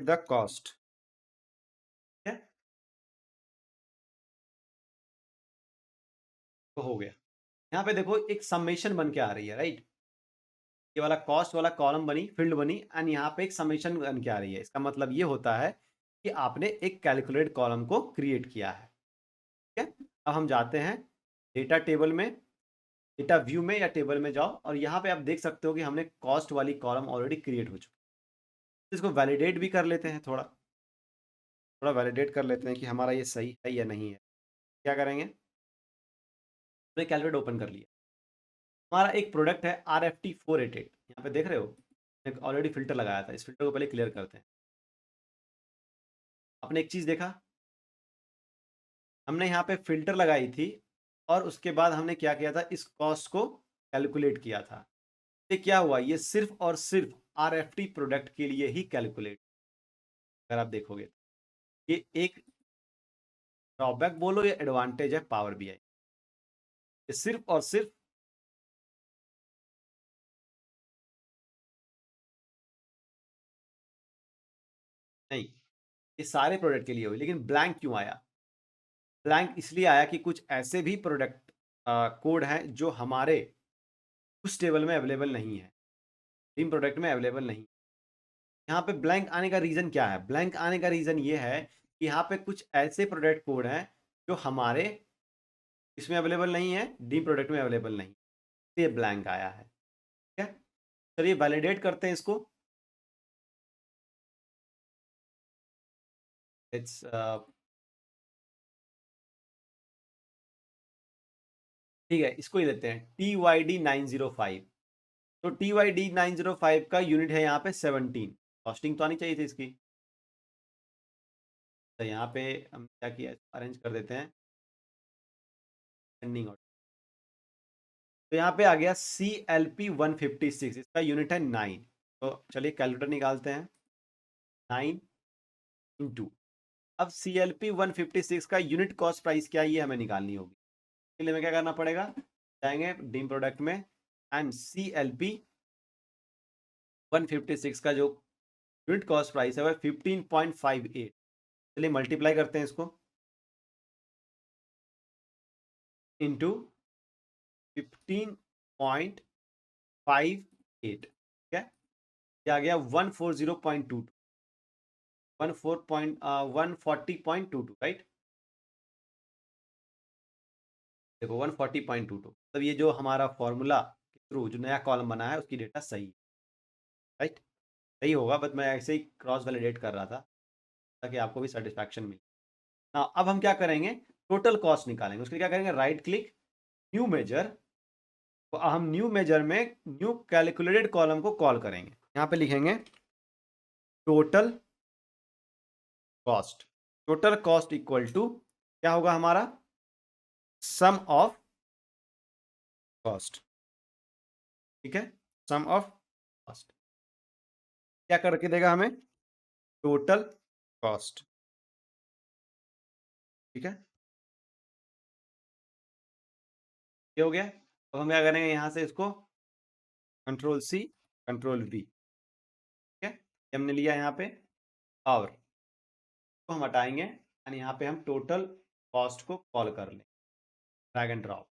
द कॉस्ट, ठीक है। तो हो गया। यहाँ पे देखो एक समेशन बन के आ रही है, राइट। ये वाला कॉस्ट वाला कॉलम बनी, फील्ड बनी, एंड यहाँ पे एक समेशन बन के आ रही है। इसका मतलब ये होता है कि आपने एक कैलकुलेट कॉलम को क्रिएट किया है, ठीक है। अब हम जाते हैं डेटा टेबल में, डेटा व्यू में या टेबल में जाओ, और यहाँ पे आप देख सकते हो कि हमने कॉस्ट वाली कॉलम ऑलरेडी क्रिएट हो चुकी है। इसको वैलिडेट भी कर लेते हैं, थोड़ा थोड़ा वैलिडेट कर लेते हैं कि हमारा ये सही है या नहीं है। क्या करेंगे, तो कैलकुलेट ओपन कर लिया। हमारा एक प्रोडक्ट है RFT488, यहाँ पे देख रहे हो, एक ऑलरेडी फिल्टर लगाया था, इस फिल्टर को पहले क्लियर करते हैं। आपने एक चीज़ देखा, हमने यहाँ पे फिल्टर लगाई थी और उसके बाद हमने क्या किया था, इस कॉस्ट को कैलकुलेट किया था। ये क्या हुआ, ये सिर्फ और सिर्फ RFT प्रोडक्ट के लिए ही कैलकुलेट, अगर आप देखोगे ये एक ड्रॉबैक बोलो या एडवांटेज है पावर BI, ये सिर्फ और सिर्फ नहीं, ये सारे प्रोडक्ट के लिए हुई, लेकिन ब्लैंक क्यों आया? ब्लैंक इसलिए आया कि कुछ ऐसे भी प्रोडक्ट कोड हैं जो हमारे उस टेबल में अवेलेबल नहीं है, टीम प्रोडक्ट में अवेलेबल नहीं। यहाँ पे ब्लैंक आने का रीजन क्या है? ब्लैंक आने का रीजन ये है कि यहाँ पे कुछ ऐसे प्रोडक्ट कोड हैं जो हमारे इसमें अवेलेबल नहीं है, डी प्रोडक्ट में अवेलेबल नहीं, ये ब्लैंक आया है। ठीक है, चलिए वैलिडेट करते हैं इसको। इट्स ठीक है, इसको ही लेते हैं TYD905। तो TYD905 का यूनिट है यहाँ पे 17, कॉस्टिंग तो आनी चाहिए थी इसकी। तो यहाँ पे हम क्या किया, अरेंज कर देते हैं एंडिंग ऑर्डर। तो यहाँ पे आ गया CLP156, इसका यूनिट है 9। तो चलिए कैलकुलेटर निकालते हैं, 9 इंटू, अब CLP156 का यूनिट कॉस्ट प्राइस क्या है ये हमें निकालनी होगी। इसके लिए हमें क्या करना पड़ेगा, जाएंगे डीम प्रोडक्ट में एंड CLP156 का जो यूनिट कॉस्ट प्राइस है वह 15.58। चलिए मल्टीप्लाई करते हैं इसको, इंटू 15.58, ठीक है, क्या आ गया 140.22, 140.22, राइट। देखो 140.22, मतलब ये जो हमारा फॉर्मूला के थ्रू जो नया कॉलम बना है उसकी डेटा सही, राइट, सही होगा, बट मैं ऐसे ही क्रॉस वैलिडेट कर रहा था ताकि आपको भी सेटिस्फैक्शन मिले ना। अब हम क्या करेंगे, टोटल कॉस्ट निकालेंगे। उसके लिए क्या करेंगे, राइट क्लिक, न्यू मेजर, तो हम न्यू मेजर में न्यू कैलकुलेटेड कॉलम को कॉल करेंगे। यहाँ पे लिखेंगे total cost, total cost equal to क्या होगा हमारा, सम ऑफ कॉस्ट, ठीक है, सम ऑफ कॉस्ट क्या करके देगा हमें, टोटल कॉस्ट, ठीक है, ये हो गया। अब हम क्या करेंगे, यहाँ से इसको कंट्रोल C कंट्रोल V, ठीक है, हमने लिया यहाँ पे, और तो हम हटाएंगे एंड यहाँ पे हम टोटल कॉस्ट को कॉल कर लें, ड्रैग एंड ड्रॉप।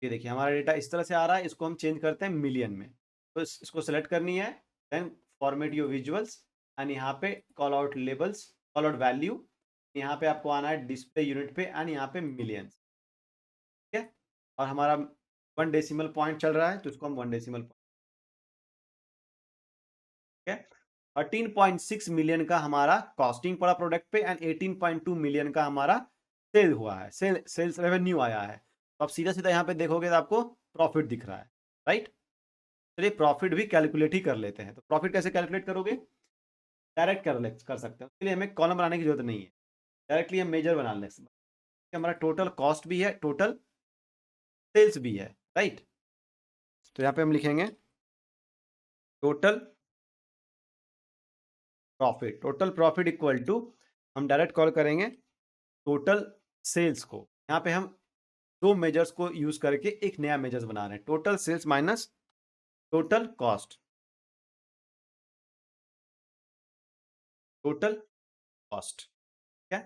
ये देखिए हमारा डेटा इस तरह से आ रहा है, इसको हम चेंज करते हैं मिलियन में। तो इसको सेलेक्ट करनी है, then format your visuals and यहाँ पे call out labels, call out value, यहाँ पे आपको आना है डिस्प्ले यूनिट पे एंड यहाँ पे मिलियंस, ठीक है। और हमारा 1 डेसिमल पॉइंट चल रहा है तो इसको हम 1 डेसिमल पॉइंट, ठीक है। 13.6 मिलियन का हमारा कॉस्टिंग पड़ा प्रोडक्ट पे एंड 18.2 मिलियन का हमारा सेल हुआ है, सेल्स रेवेन्यू आया है। तो आप सीधा सीधा यहाँ पे देखोगे तो आपको प्रॉफिट दिख रहा है, राइट। चलिए प्रॉफिट भी कैलकुलेट ही कर लेते हैं। तो प्रॉफिट कैसे कैलकुलेट करोगे, डायरेक्ट कर सकते हैं, उसके लिए हमें कॉलम बनाने की जरूरत नहीं है, डायरेक्टली हम मेजर बना लें। हमारा टोटल कॉस्ट भी है, टोटल सेल्स भी है, राइट। तो यहाँ पे हम लिखेंगे total profit, total profit equal to, हम डायरेक्ट कॉल करेंगे टोटल सेल्स को। यहाँ पे हम दो मेजर्स को यूज करके एक नया मेजर्स बना रहे हैं, total sales minus total cost, total cost, ठीक है।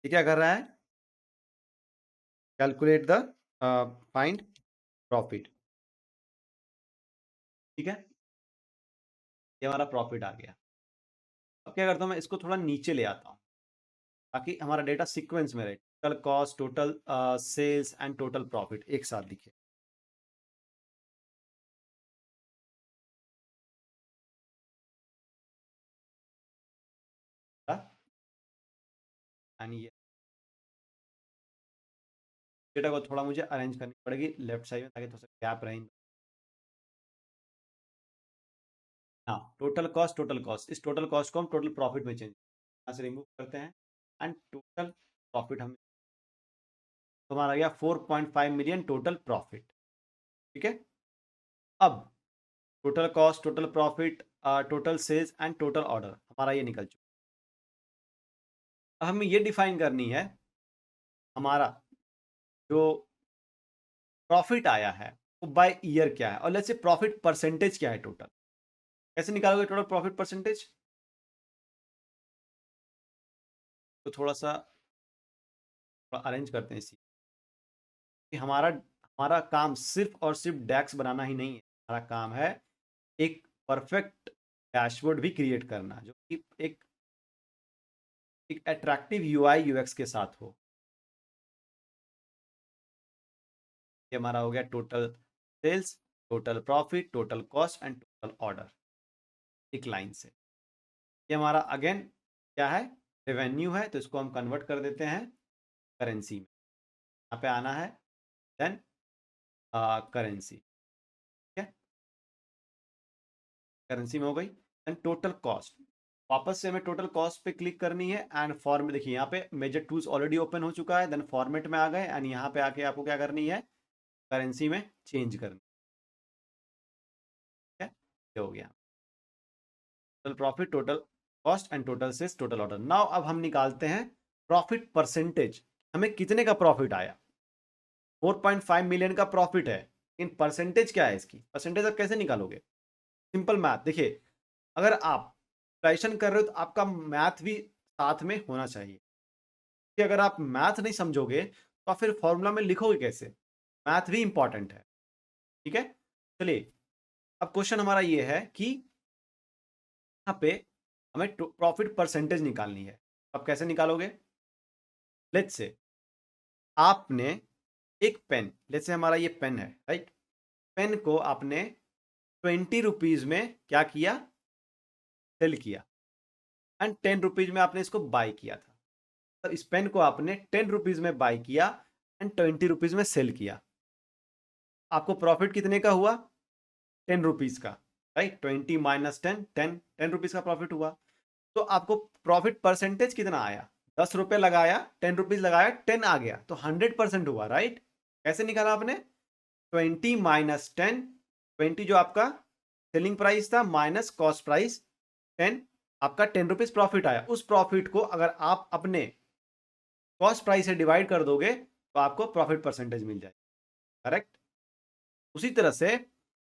ये क्या कर रहा है, कैलकुलेट द फाइंड प्रॉफिट, ठीक है, ये हमारा प्रॉफिट आ गया। अब क्या करता हूँ, मैं इसको थोड़ा नीचे ले आता हूँ ताकि हमारा डेटा सीक्वेंस में रहे, total cost, total sales and total profit एक साथ दिखे। एंड ये डेटा को थोड़ा मुझे अरेंज करनी पड़ेगी लेफ्ट साइड में, ताकि थोड़ा सा गैप रहे। हाँ, टोटल कॉस्ट, इस टोटल कॉस्ट को हम टोटल प्रॉफिट में चेंज यहाँ से रिमूव करते हैं एंड टोटल प्रॉफिट हम, तो हमारा आ गया 4.5 मिलियन टोटल प्रॉफिट। ठीक है, अब total cost, total profit, total sales and total order हमारा ये निकल चुका। अब हमें ये डिफाइन करनी है हमारा जो प्रॉफिट आया है वो बाय ईयर क्या है, और लेट्स से प्रॉफिट परसेंटेज क्या है टोटल। कैसे निकालोगे टोटल प्रॉफिट परसेंटेज? तो थोड़ा सा अरेंज करते हैं इसी कि हमारा हमारा काम सिर्फ और सिर्फ डैक्स बनाना ही नहीं है, हमारा काम है एक परफेक्ट डैशबोर्ड भी क्रिएट करना, जो कि एक अट्रैक्टिव यूआई यूएक्स के साथ हो। ये हमारा हो गया total sales, total profit, total cost and total order, एक लाइन से। ये हमारा अगेन क्या है, रेवेन्यू है, तो इसको हम कन्वर्ट कर देते हैं करेंसी में। यहाँ पे आना है देन करेंसी, ठीक है, करेंसी में हो गई। एंड टोटल कॉस्ट, वापस से हमें टोटल कॉस्ट पे क्लिक करनी है एंड फॉर्मेट, देखिए यहाँ पे मेजर टूल्स ऑलरेडी ओपन हो चुका है, देन फॉर्मेट में आ गए एंड यहाँ पे आके आपको क्या करनी है, करेंसी में चेंज करनी है। ये हो गया total profit, total cost and total sales, total order. Now अब हम निकालते हैं प्रॉफिट परसेंटेज, हमें कितने का प्रॉफिट आया। 4.5 मिलियन का प्रॉफिट है, इन परसेंटेज क्या है इसकी, परसेंटेज आप कैसे निकालोगे? सिंपल मैथ, देखिए अगर आप प्रिपरेशन कर रहे हो तो आपका मैथ भी साथ में होना चाहिए, कि अगर आप मैथ नहीं समझोगे तो आप फिर फॉर्मूला में लिखोगे कैसे? मैथ भी इंपॉर्टेंट है। ठीक है, चलिए अब क्वेश्चन हमारा ये है कि यहाँ पे हमें प्रॉफिट परसेंटेज निकालनी है। अब कैसे निकालोगे? लेट्स से आपने एक पेन, लेट्स से हमारा ये पेन है, राइट, पेन को आपने 20 रुपीज में क्या किया, सेल किया, एंड 10 रुपीज में आपने इसको बाय किया था। तो इस पेन को आपने 10 रुपीज में बाय किया एंड 20 रुपीज में सेल किया, आपको प्रॉफिट कितने का हुआ? 10 रुपीज का, राइट, 20 - 10, 10 रुपीज का प्रॉफिट हुआ। तो आपको प्रॉफिट परसेंटेज कितना आया? 10 रुपये लगाया, 10 रुपीज लगाया, 10 आ गया, तो 100% हुआ, राइट। कैसे निकाला आपने? 20 - 10, 20 जो आपका सेलिंग प्राइस था माइनस कॉस्ट प्राइस 10, आपका 10 रुपीज प्रॉफिट आया। उस प्रॉफिट को अगर आप अपने कॉस्ट प्राइस से डिवाइड कर दोगे तो आपको प्रॉफिट परसेंटेज मिल जाएगी, करेक्ट। उसी तरह से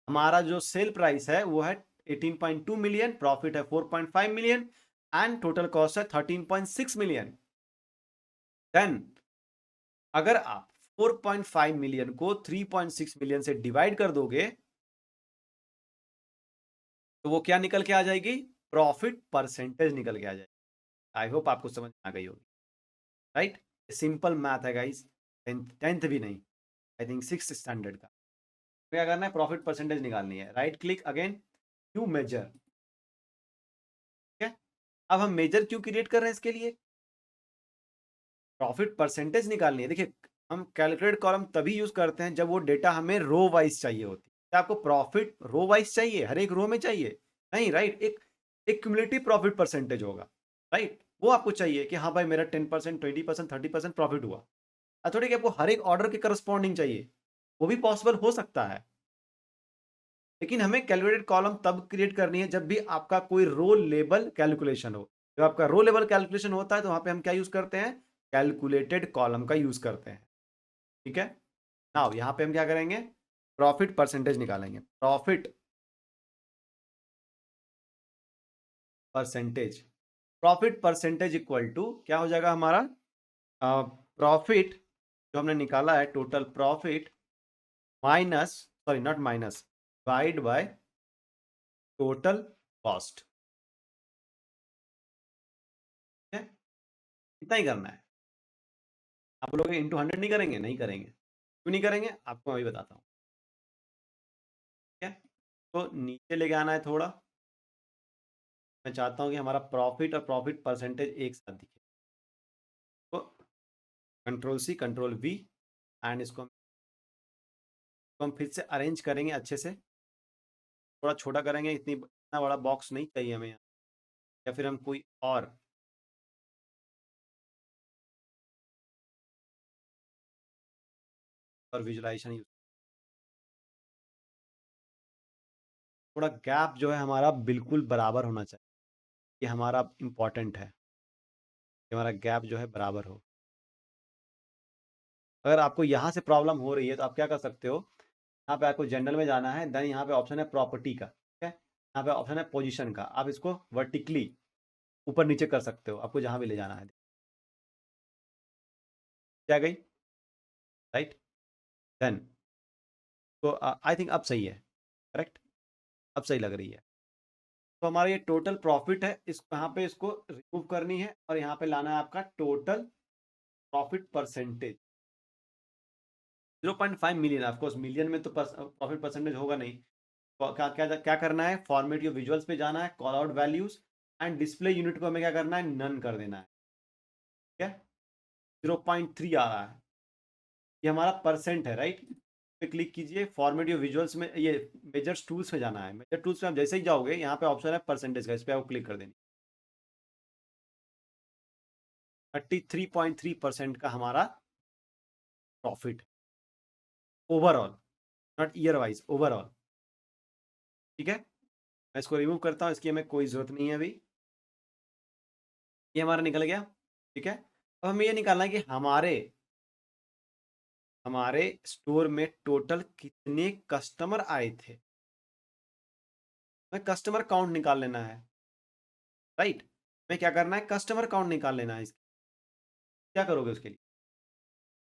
हमारा जो सेल प्राइस है वो है 18.2 मिलियन, प्रॉफिट है 4.5 मिलियन एंड टोटल कॉस्ट है 13.6 मिलियन। देन अगर आप 4.5 मिलियन को 3.6 मिलियन से डिवाइड कर दोगे तो वो क्या निकल के आ जाएगी? प्रॉफिट परसेंटेज निकल के आ जाएगी। आई होप आपको समझ आ गई होगी, राइट। सिंपल मैथ है गाइस, टेंथ भी नहीं, आई थिंक 6th स्टैंडर्ड का। क्या करना है, प्रॉफिट परसेंटेज निकालनी है, राइट क्लिक अगेन, क्यू मेजर। ठीक है, अब हम मेजर क्यों क्रिएट कर रहे हैं इसके लिए? प्रॉफिट परसेंटेज निकालनी है। देखिए हम कैलकुलेट कॉलम तभी यूज करते हैं जब वो डेटा हमें रो वाइज चाहिए होती है। क्या आपको प्रॉफिट रो वाइज चाहिए, हर एक रो में चाहिए? नहीं, राइट, एक क्यूमुलेटिव प्रॉफिट परसेंटेज होगा, राइट, वो आपको चाहिए कि हाँ भाई मेरा 10%, 20%, 30% प्रॉफिट हुआ। थोड़ी कि आपको हर एक ऑर्डर के करस्पॉन्डिंग चाहिए, वो भी पॉसिबल हो सकता है, लेकिन हमें कैलकुलेटेड कॉलम तब क्रिएट करनी है जब भी आपका कोई रो लेवल कैलकुलेशन हो। जब आपका रो लेवल कैलकुलेशन होता है तो वहां पे हम क्या यूज करते हैं, कैलकुलेटेड कॉलम का यूज करते हैं। ठीक है, नाउ यहां पे हम क्या करेंगे, प्रॉफिट परसेंटेज निकालेंगे। Profit percentage, profit percentage equal to क्या हो जाएगा हमारा, प्रॉफिट जो हमने निकाला है total profit minus, sorry not minus, divide by total cost. ठीक है, इतना ही करना है। आप लोग इंटू 100 नहीं करेंगे, नहीं करेंगे, क्यों नहीं करेंगे आपको मैं अभी बताता हूँ। ठीक है, तो नीचे लेके आना है थोड़ा, मैं चाहता हूँ कि हमारा प्रॉफिट और प्रॉफिट परसेंटेज एक साथ दिखे। Control C control V, and इसको हम फिर से अरेंज करेंगे अच्छे से, थोड़ा छोटा करेंगे, इतना बड़ा बॉक्स नहीं चाहिए हमें यहाँ। या फिर हम कोई और विजुलाइजेशन यूज, थोड़ा गैप जो है हमारा बिल्कुल बराबर होना चाहिए, ये हमारा इम्पॉर्टेंट है कि हमारा गैप जो है बराबर हो। अगर आपको यहाँ से प्रॉब्लम हो रही है तो आप क्या कर सकते हो, यहाँ पे आपको जनरल में जाना है, देन यहाँ पे ऑप्शन है प्रॉपर्टी का, ठीक है, यहाँ पे ऑप्शन है पोजीशन का, आप इसको वर्टिकली ऊपर नीचे कर सकते हो, आपको जहाँ भी ले जाना है। क्या गई, राइट, देन तो आई थिंक अब सही है, करेक्ट, अब सही लग रही है। तो हमारा ये टोटल प्रॉफिट है, इस यहाँ पे इसको रिमूव करनी है और यहाँ पे लाना है आपका total profit percentage 0.5 million. Of course million में तो प्रॉफिट परसेंटेज होगा नहीं, तो क्या क्या क्या करना है, फॉर्मेट योर विजुअल्स पे जाना है, call out values and display unit को हमें क्या करना है, नन कर देना है, ठीक है। 0.3 आ रहा है, ये हमारा परसेंट है, राइट। पे क्लिक कीजिए, फॉर्मेट योर विजुअल्स में, ये मेजर्स टूल्स में जाना है, मेजर टूल्स में आप जैसे ही जाओगे यहाँ पे ऑप्शन है परसेंटेज का, इस पे आपको क्लिक कर देनी। 33.3% का हमारा profit overall, not year wise, overall, ठीक है। मैं इसको रिमूव करता हूँ, इसकी हमें कोई जरूरत नहीं है अभी, ये हमारा निकल गया, ठीक है। अब हमें ये निकालना है कि हमारे हमारे स्टोर में टोटल कितने कस्टमर आए थे, हमें कस्टमर काउंट निकाल लेना है, राइट। हमें क्या करना है, कस्टमर काउंट निकाल लेना है। इसकी क्या करोगे उसके लिए,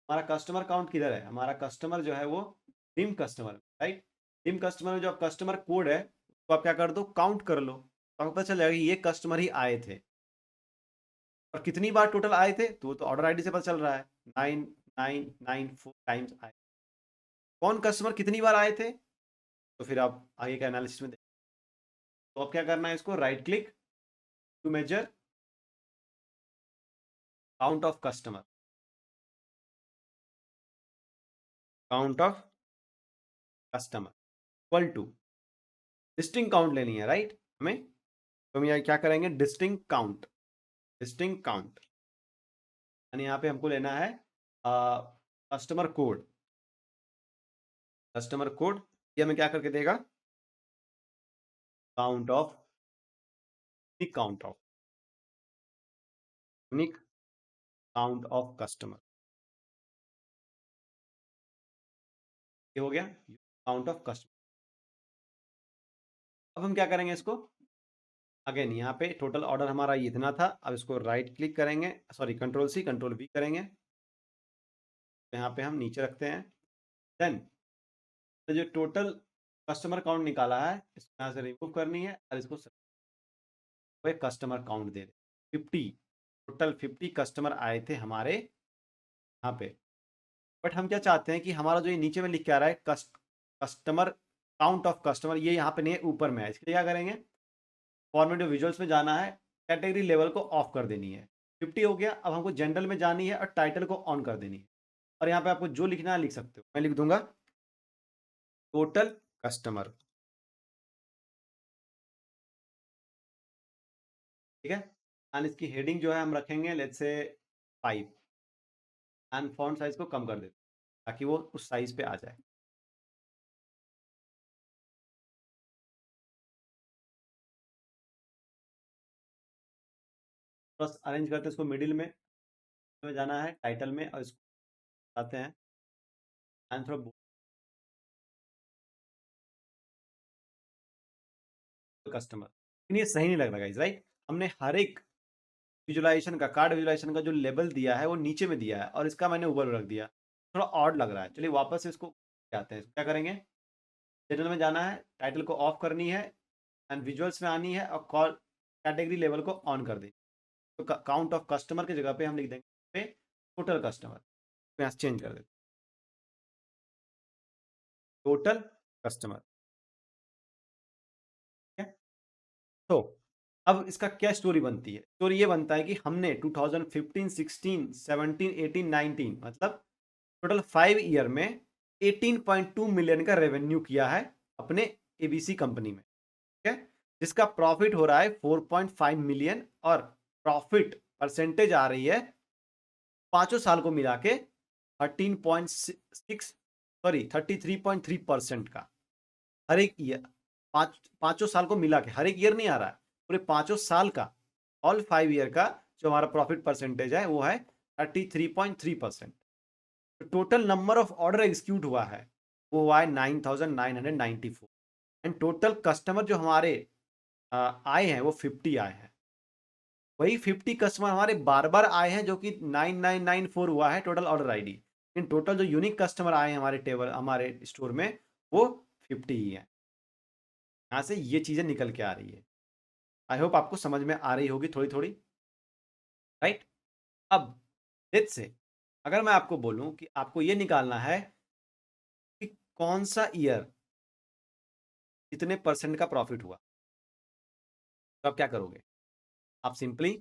हमारा कस्टमर काउंट किधर है, हमारा कस्टमर जो है वो dream customer, right. Dream customer में जो कस्टमर कोड है तो आप क्या कर दो, काउंट कर लो, तो आपको पता चल जाएगा ये कस्टमर ही आए थे। और कितनी बार टोटल आए थे तो वो तो ऑर्डर आईडी से पता चल रहा है, 9994 टाइम्स आए। कौन कस्टमर कितनी बार आए थे, तो फिर आप आगे का एनालिसिस में देखें। तो अब क्या करना है, इसको right click to measure count of customer, count of customer equal to distinct count लेनी है, राइट हमें। तो हम यहाँ क्या करेंगे, डिस्टिंग काउंट, डिस्टिंग काउंट, यानी यहाँ पे हमको लेना है कस्टमर कोड, कस्टमर कोड, ये हमें क्या करके देगा, count of, count of, unique count of customer, ये हो गया काउंट ऑफ कस्टमर। अब हम क्या करेंगे इसको, अगेन यहाँ पे टोटल ऑर्डर हमारा इतना था, अब इसको राइट क्लिक करेंगे, sorry control C control V करेंगे, तो यहाँ पे हम नीचे रखते हैं, देन तो जो टोटल कस्टमर काउंट निकाला है इसको यहाँ से रिमूव करनी है और इसको customer count they they 50, total 50 customer आए थे हमारे यहाँ पे। बट हम क्या चाहते हैं कि हमारा जो ये नीचे में लिख के आ रहा है कस्टमर काउंट ऑफ कस्टमर, ये यहाँ पे नहीं है, ऊपर में है। इसके लिए क्या करेंगे, फॉर्मेट विजुअल्स में जाना है, कैटेगरी लेवल को ऑफ कर देनी है, 50 हो गया। अब हमको जनरल में जानी है और टाइटल को ऑन कर देनी है, और यहाँ पे आपको जो लिखना है लिख सकते हो, मैं लिख दूंगा टोटल कस्टमर, ठीक है। एंड इसकी हेडिंग जो है हम रखेंगे let's say 5, and font size को कम कर देते ताकि वो उस साइज पे आ जाए। बस अरेंज करते हैं इसको मिडिल में जाना है, टाइटल में, और इसको आते हैं एंथ्रोपो कस्टमर, लेकिन ये सही नहीं लग रहा गाइस, राइट। हमने हर एक विजुलाइजेशन का, कार्ड विजुलाइजेशन का जो लेवल दिया है वो नीचे में दिया है और इसका मैंने ऊपर रख दिया, थोड़ा ऑड लग रहा है। चलिए वापस से इसको आते हैं, क्या करेंगे, जनरल में जाना है, टाइटल को ऑफ करनी है एंड विजुअल्स में आनी है और कॉल कैटेगरी लेवल को ऑन कर दें। तो काउंट ऑफ कस्टमर की जगह पे हम लिख देंगे टोटल कस्टमर, यहाँ चेंज कर देते टोटल कस्टमर, ठीक है। तो अब इसका क्या स्टोरी बनती है? स्टोरी ये बनता है कि हमने 2015, 16, 17, 18, 19 मतलब टोटल 5 ईयर में 18.2 मिलियन का रेवेन्यू किया है अपने एबीसी कंपनी में, ठीक है? जिसका प्रॉफिट हो रहा है 4.5 मिलियन और प्रॉफिट परसेंटेज आ रही है पांचों साल को मिला के 13.6 सॉरी 33.3% का हर एक ईयर। पांचों साल को मिला के, हर एक ईयर नहीं आ रहा है, पूरे पांचों साल का, ऑल 5 ईयर का जो हमारा प्रॉफिट परसेंटेज है वो है 33.3%। Total number of order execute हुआ है वो हुआ है 9,994 एंड टोटल कस्टमर जो हमारे आए हैं वो 50 आए हैं। वही 50 कस्टमर हमारे बार बार आए हैं जो कि 9994 हुआ है टोटल ऑर्डर आईडी, लेकिन टोटल जो यूनिक कस्टमर आए हैं हमारे टेबल हमारे स्टोर में वो 50 ही है। यहाँ से ये चीजें निकल के आ रही है। आई होप आपको समझ में आ रही होगी थोड़ी थोड़ी, राइट? अब लेट्स से अगर मैं आपको बोलूं कि आपको ये निकालना है कि कौन सा ईयर कितने परसेंट का प्रॉफिट हुआ, तो आप क्या करोगे? आप सिंपली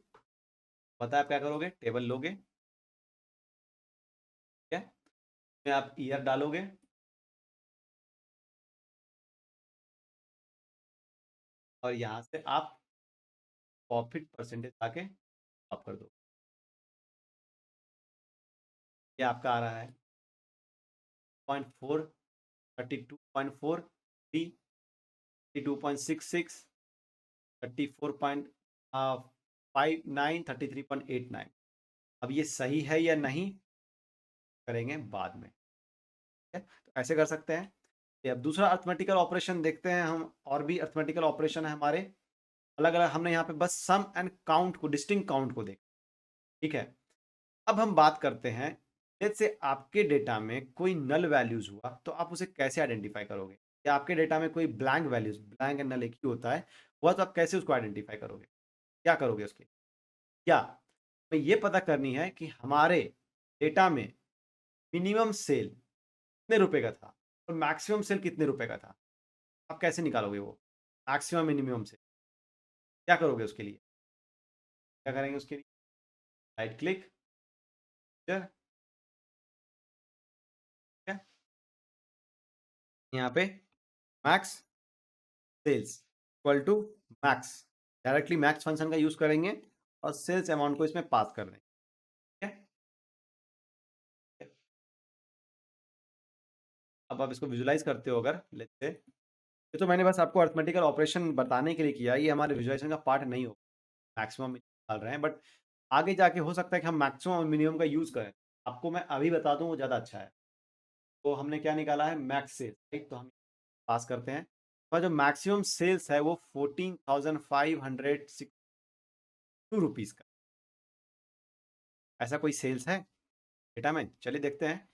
पता है आप क्या करोगे? टेबल लोगे, ठीक है? उसमें आप ईयर डालोगे, और यहां से आप प्रॉफिट परसेंटेज आके आप कर दो। ये आपका आ रहा है 0.4, 32.4, 32.66, 34.59, 33.89। अब ये सही है या नहीं करेंगे बाद में, ठीक है? तो ऐसे कर सकते हैं। ये अब दूसरा अर्थमेटिकल ऑपरेशन देखते हैं हम, और भी अर्थमेटिकल ऑपरेशन है हमारे अलग अलग। हमने यहाँ पे बस सम एंड काउंट को, डिस्टिंक्ट काउंट को देखा, ठीक है? अब हम बात करते हैं, जैसे आपके डेटा में कोई नल वैल्यूज हुआ तो आप उसे कैसे आइडेंटिफाई करोगे? या आपके डेटा में कोई blank values, blank and null एक ही होता है, हुआ तो आप कैसे उसको आइडेंटिफाई करोगे? क्या करोगे उसके? क्या हमें ये पता करनी है कि हमारे डेटा में मिनिमम सेल कितने रुपए का था और मैक्सिमम सेल कितने रुपए का था। आप कैसे निकालोगे वो मैक्सिमम मिनिमम सेल? क्या करोगे उसके लिए? क्या करेंगे उसके लिए? राइट क्लिक, यहाँ पे max sales equal to max, directly max function का यूज करेंगे और सेल्स अमाउंट को इसमें पास कर देंगे, ठीक है? अब आप इसको विजुलाइज करते हो अगर लेट्स से, ये तो मैंने बस आपको अर्थमेटिकल ऑपरेशन बताने के लिए किया, ये हमारे विजुलाइजेशन का पार्ट नहीं हो, मैक्सिमम निकाल रहे हैं, बट आगे जाके हो सकता है कि हम मैक्सिमम और मिनिमम का यूज करें। आपको मैं अभी बता दूं वो ज़्यादा अच्छा है। तो हमने क्या निकाला है? Max sales, right? तो हम पास करते हैं, तो जो मैक्सिमम सेल्स है वो 14,562 रुपीज़ का। ऐसा कोई सेल्स है डेटा में? चलिए देखते हैं।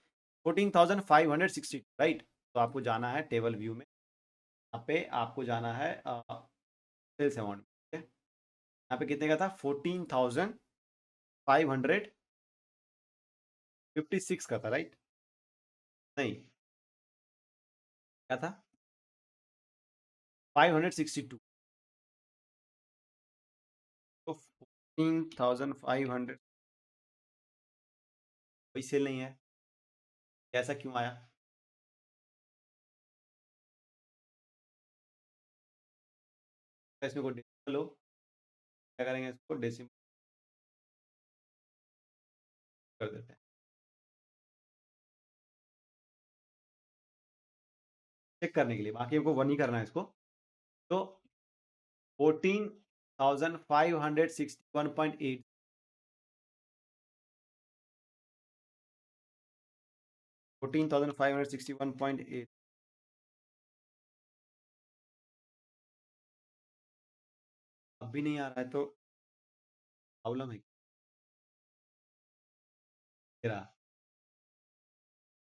14,560, राइट? तो आपको जाना है टेबल व्यू में, यहाँ पे आपको जाना है सेल्स अमाउंट, ठीक है? यहाँ पे कितने का था? 14,556 का था, राइट? नहीं, क्या था? 562। तो 14,500 कोई सेल नहीं है, ऐसा क्यों आया? इसमें को डेसिमल लो, क्या करेंगे? इसको डेसिमल कर देते हैं चेक करने के लिए, बाकी हमको वन ही करना है इसको। तो 14,561.8, 14,561.8 अब भी नहीं आ रहा है तो प्रॉब्लम है। तेरा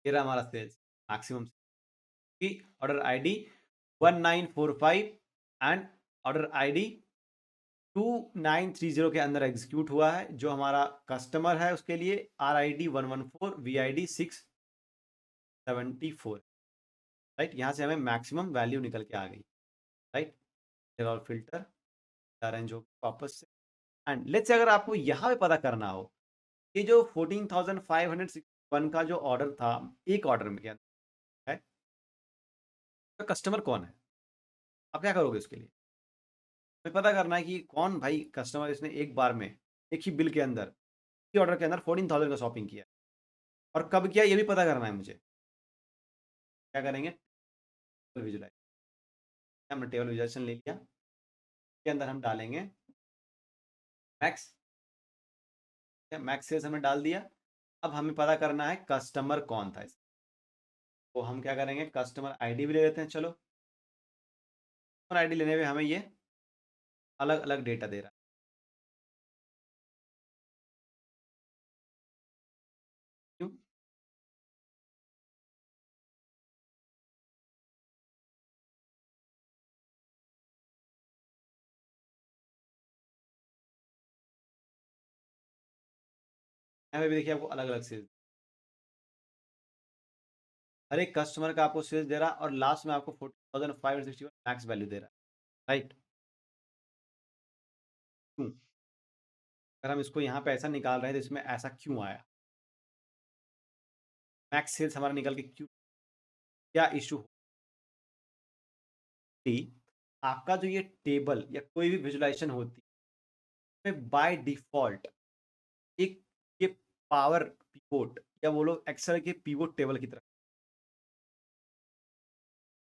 तेरा हमारा सेल्स मैक्सिमम की order ID 1945 and order ID 2930 के अंदर एग्जीक्यूट हुआ है। जो हमारा कस्टमर है उसके लिए RID 114, VID 674, राइट? यहाँ से हमें मैक्सिमम वैल्यू निकल के आ गई, राइट? और फिल्टर जा रहे हैं जो वापस से। एंड लेट्स से अगर आपको यहाँ पे पता करना हो कि जो 14,561 का जो ऑर्डर था, एक ऑर्डर में क्या है, तो कस्टमर कौन है, आप क्या करोगे उसके लिए? हमें पता करना है कि कौन भाई कस्टमर इसने एक बार में, एक ही बिल के अंदर, एक ऑर्डर के अंदर 14,000 का शॉपिंग किया और कब किया ये भी पता करना है मुझे। क्या करेंगे? विजुलाइज, हमने टेबल विजुलाइजेशन ले लिया, के अंदर हम डालेंगे मैक्स, मैक्स सेल्स हमने डाल दिया। अब हमें पता करना है कस्टमर कौन था इसका, तो हम क्या करेंगे, कस्टमर आईडी भी ले लेते हैं। चलो, कस्टमर आईडी लेने में हमें ये अलग अलग डेटा दे रहा है, क्यों? यहाँ पे भी देखिए आपको अलग अलग सेल्स, हर एक कस्टमर का आपको सेल्स दे रहा है और लास्ट में आपको 14,561 मैक्स वैल्यू दे रहा है, राइट? क्यों? अगर हम इसको यहाँ पे ऐसा निकाल रहे हैं तो इसमें ऐसा क्यों आया, मैक्स सेल्स हमारा निकल के क्यों, क्या इशू? आपका जो ये टेबल या कोई भी विजुलाइजेशन होती है बाय डिफॉल्ट एक ये पावर पिवोट या बोलो एक्सेल के पिवोट टेबल की तरह,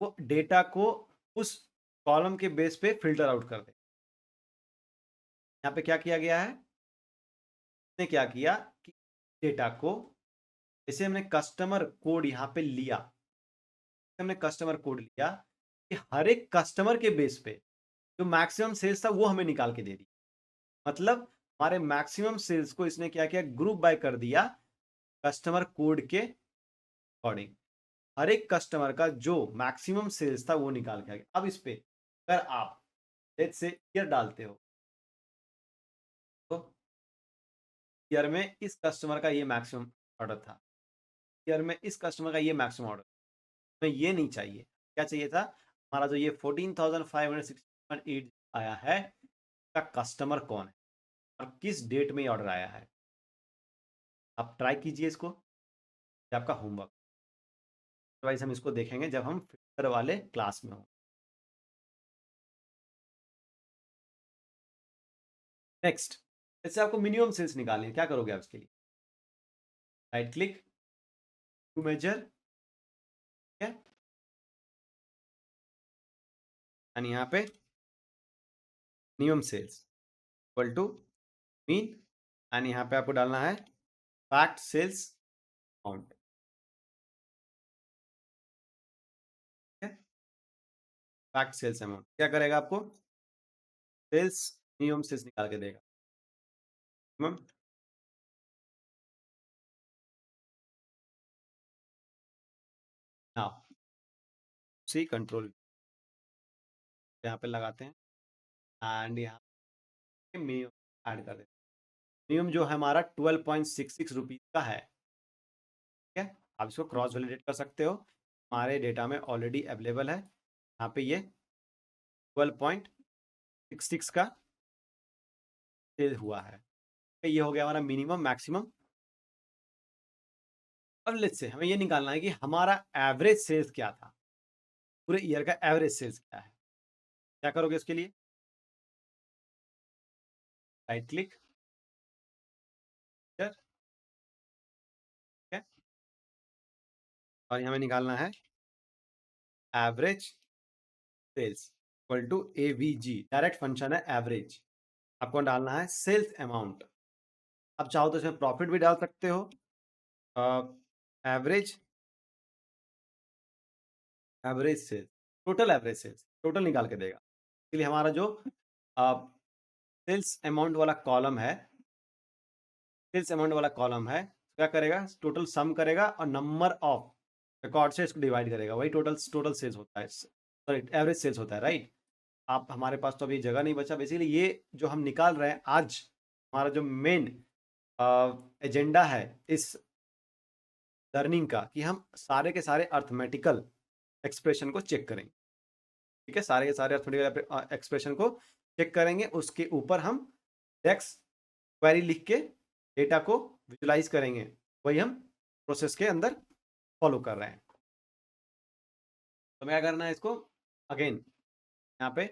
वो डेटा को उस कॉलम के बेस पे फिल्टर आउट कर दे। यहाँ पे क्या किया गया है, ने क्या किया कि डेटा को, जैसे हमने कस्टमर कोड यहाँ पे लिया, हमने कस्टमर कोड लिया कि हर एक कस्टमर के बेस पे जो मैक्सिमम सेल्स था वो हमें निकाल के दे दी। मतलब हमारे मैक्सिमम सेल्स को इसने क्या किया, ग्रुप बाय कर दिया कस्टमर कोड के अकॉर्डिंग। हर एक कस्टमर का जो मैक्सिमम सेल्स था वो निकाल के आ गया। अब इस पे अगर आप लेट्स से ईयर डालते हो तो ईयर में इस कस्टमर का ये मैक्सिमम ऑर्डर था, ईयर में इस कस्टमर का ये मैक्सिमम ऑर्डर, हमें ये नहीं चाहिए। क्या चाहिए था, हमारा जो ये 14,561 आया है का कस्टमर कौन है और किस डेट में ऑर्डर आया है। आप ट्राई कीजिए इसको, ये आपका होमवर्क, अदरवाइज हम इसको देखेंगे जब हम फिल्टर वाले क्लास में हों। नेक्स्ट, जैसे आपको मिनिमम सेल्स निकालनी है, क्या करोगे आप इसके लिए? राइट क्लिक, टू मेजर, ठीक है, एंड यहाँ पे minimum sales equal to min, and यहाँ पे आपको डालना है फैक्ट सेल्स अमाउंट, ठीक है, फैक्ट सेल्स अमाउंट क्या करेगा आपको, सेल्स मिनिमम सेल्स निकाल के देगा। मिनिमम, नाउ सी कंट्रोल यहाँ पे लगाते हैं एंड यहाँ पे मिनिमम ऐड कर देते हैं। मिनिमम जो है हमारा 12.66 रुपीज का है, ठीक है। आप इसको क्रॉस वैलिडेट कर सकते हो, हमारे डेटा में ऑलरेडी अवेलेबल है। यहाँ पे ये 12.66 का सेल हुआ है, ये हो गया हमारा मिनिमम मैक्सिमम। अब लेट्स से हमें ये निकालना है कि हमारा एवरेज सेल्स क्या था, पूरे ईयर का एवरेज सेल्स क्या है। क्या करोगे इसके लिए, राइट क्लिक, ठीक है, और हमें निकालना है average sales equal to AVG, direct function है एवरेज। आपको डालना है सेल्स अमाउंट, आप चाहो तो इसमें प्रॉफिट भी डाल सकते हो, average, average sales, total average sales, total निकाल के देगा। इसलिए हमारा जो सेल्स अमाउंट वाला कॉलम है, सेल्स अमाउंट वाला कॉलम है, क्या करेगा, टोटल सम करेगा और नंबर ऑफ रिकॉर्ड से इसको डिवाइड करेगा, वही टोटल टोटल सेल्स होता है, सॉरी एवरेज सेल्स होता है, राइट। आप, हमारे पास तो अभी जगह नहीं बचा, बेसिकली ये जो हम निकाल रहे हैं आज, हमारा जो मेन एजेंडा है इस लर्निंग का, कि हम सारे के सारे अर्थमेटिकल एक्सप्रेशन को चेक करेंगे, ठीक है, सारे के सारे अर्थमेटिकल एक्सप्रेशन को चेक करेंगे, उसके ऊपर हम डेक्स क्वेरी लिख के डेटा को विजुलाइज करेंगे। वही हम प्रोसेस के अंदर फॉलो कर रहे हैं। तो मैं क्या करना है, इसको अगेन यहाँ पे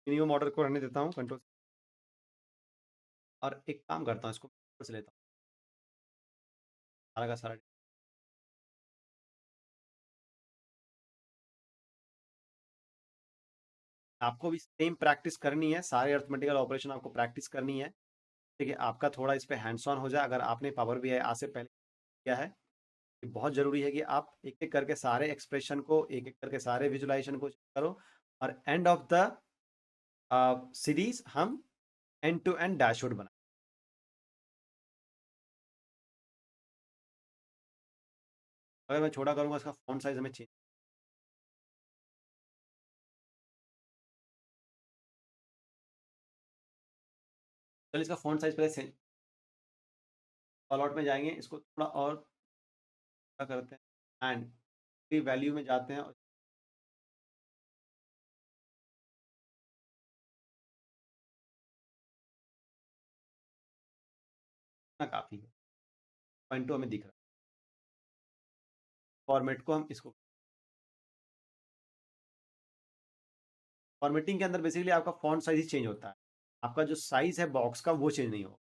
मिनिमम ऑर्डर को रहने देता हूँ, कंट्रोल, और एक काम करता हूँ, इसको से लेता हूँ सारा का सारा। आपको भी सेम प्रैक्टिस करनी है, सारे अर्थमेटिकल ऑपरेशन आपको प्रैक्टिस करनी है। ठीक है, आपका थोड़ा इस पे हैंड्स ऑन हो जाए। अगर आपने पावर बीआई आज से पहले किया है, ये बहुत ज़रूरी है कि आप एक एक करके सारे एक्सप्रेशन को, एक एक करके सारे विजुलाइजेशन को करो, और एंड ऑफ द सीरीज हम एंड टू एंड डैशबोर्ड बनाए। अगर मैं छोटा करूंगा, इसका फॉन्ट साइज हमें चेंज, चलिए इसका फॉन्ट साइज पहले से ऑल आउट में जाएंगे, इसको थोड़ा और क्या करते हैं, एंड वैल्यू में जाते हैं, और इतना काफ़ी है, पॉइंट टू हमें दिख रहा है। फॉर्मेट को हम इसको, फॉर्मेटिंग के अंदर बेसिकली आपका फॉन्ट साइज ही चेंज होता है, आपका जो साइज है बॉक्स का वो चेंज नहीं होगा।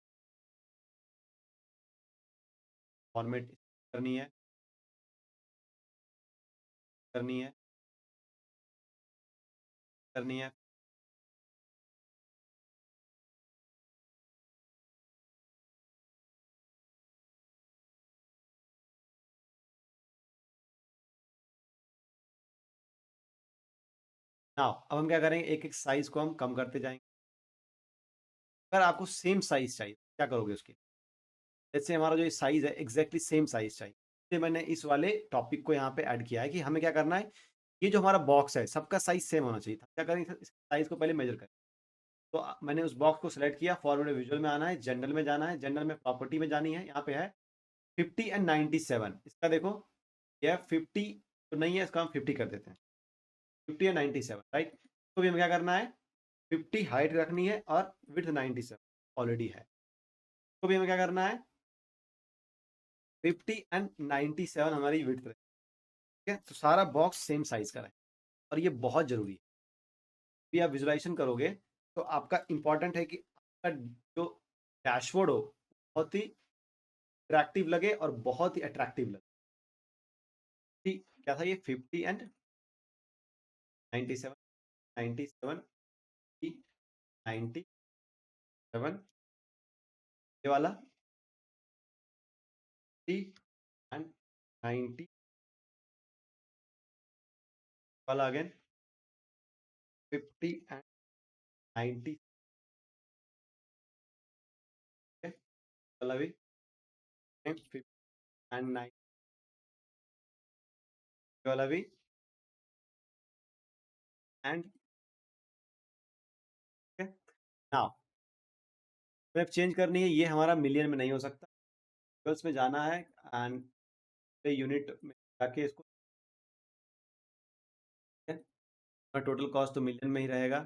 फॉर्मेट करनी है, करनी है, करनी है। नाउ अब हम क्या करेंगे, एक एक साइज को हम कम करते जाएंगे। अगर आपको सेम साइज चाहिए क्या करोगे उसके, जैसे हमारा जो साइज है एग्जैक्टली सेम साइज चाहिए, इसलिए मैंने इस वाले टॉपिक को यहाँ पे ऐड किया है कि हमें क्या करना है, ये जो हमारा बॉक्स है सबका साइज सेम होना चाहिए था। क्या करेंगे, इस साइज को पहले मेजर करें। तो मैंने उस बॉक्स को सिलेक्ट किया, फॉरवर्ड विजुअल में आना है, जनरल में जाना है, जनरल में प्रॉपर्टी में जानी है, यहाँ पे है 50 एंड 97। इसका देखो यह 50 तो नहीं है, इसका हम 50 कर देते हैं, 50 एंड 97, राइट। तो भी हमें क्या करना है, 50 हाइट रखनी है और विड्थ 97 ऑलरेडी है। तो भी हमें क्या करना है, 50 एंड 97 हमारी विड्थ है। ठीक है, तो सारा बॉक्स सेम साइज का है, और ये बहुत जरूरी है। भी आप विजुलाइजेशन करोगे तो आपका इंपॉर्टेंट है कि आपका जो डैशबोर्ड हो बहुत ही अट्रैक्टिव लगे, और बहुत ही अट्रैक्टिव लगे। ठीक, क्या था ये 50 एंड 97, 97 97, ये वाला 50 एंड 90 वाला, अगेन 50 एंड 90 वाला भी, 50 एंड 90 वाला भी, एंड नाउ वेब चेंज करनी है, ये हमारा मिलियन में नहीं हो सकता, गर्ल्स में जाना है, एंड यूनिट में जाके इसको, टोटल कॉस्ट तो मिलियन में ही रहेगा।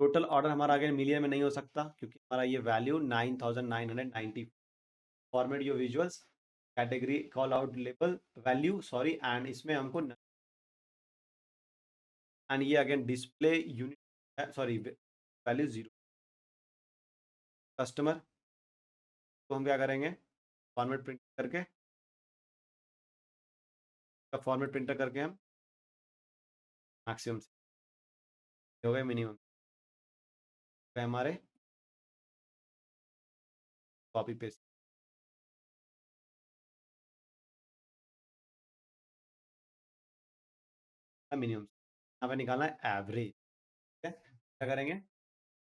टोटल ऑर्डर हमारा आगे मिलियन में नहीं हो सकता, क्योंकि हमारा ये value 9990। Format your visuals, category call out label value, sorry, and इसमें हमको एंड ये again display unit, sorry value 0। Customer तो हम क्या करेंगे, फॉर्मेट प्रिंट करके, फॉर्मेट प्रिंटर करके हम मैक्सिमम से हो गए मिनिमम हमारे, कॉपी पेस्ट मिनिमम, यहाँ पे निकालना है एवरेज। ठीक है, क्या करेंगे,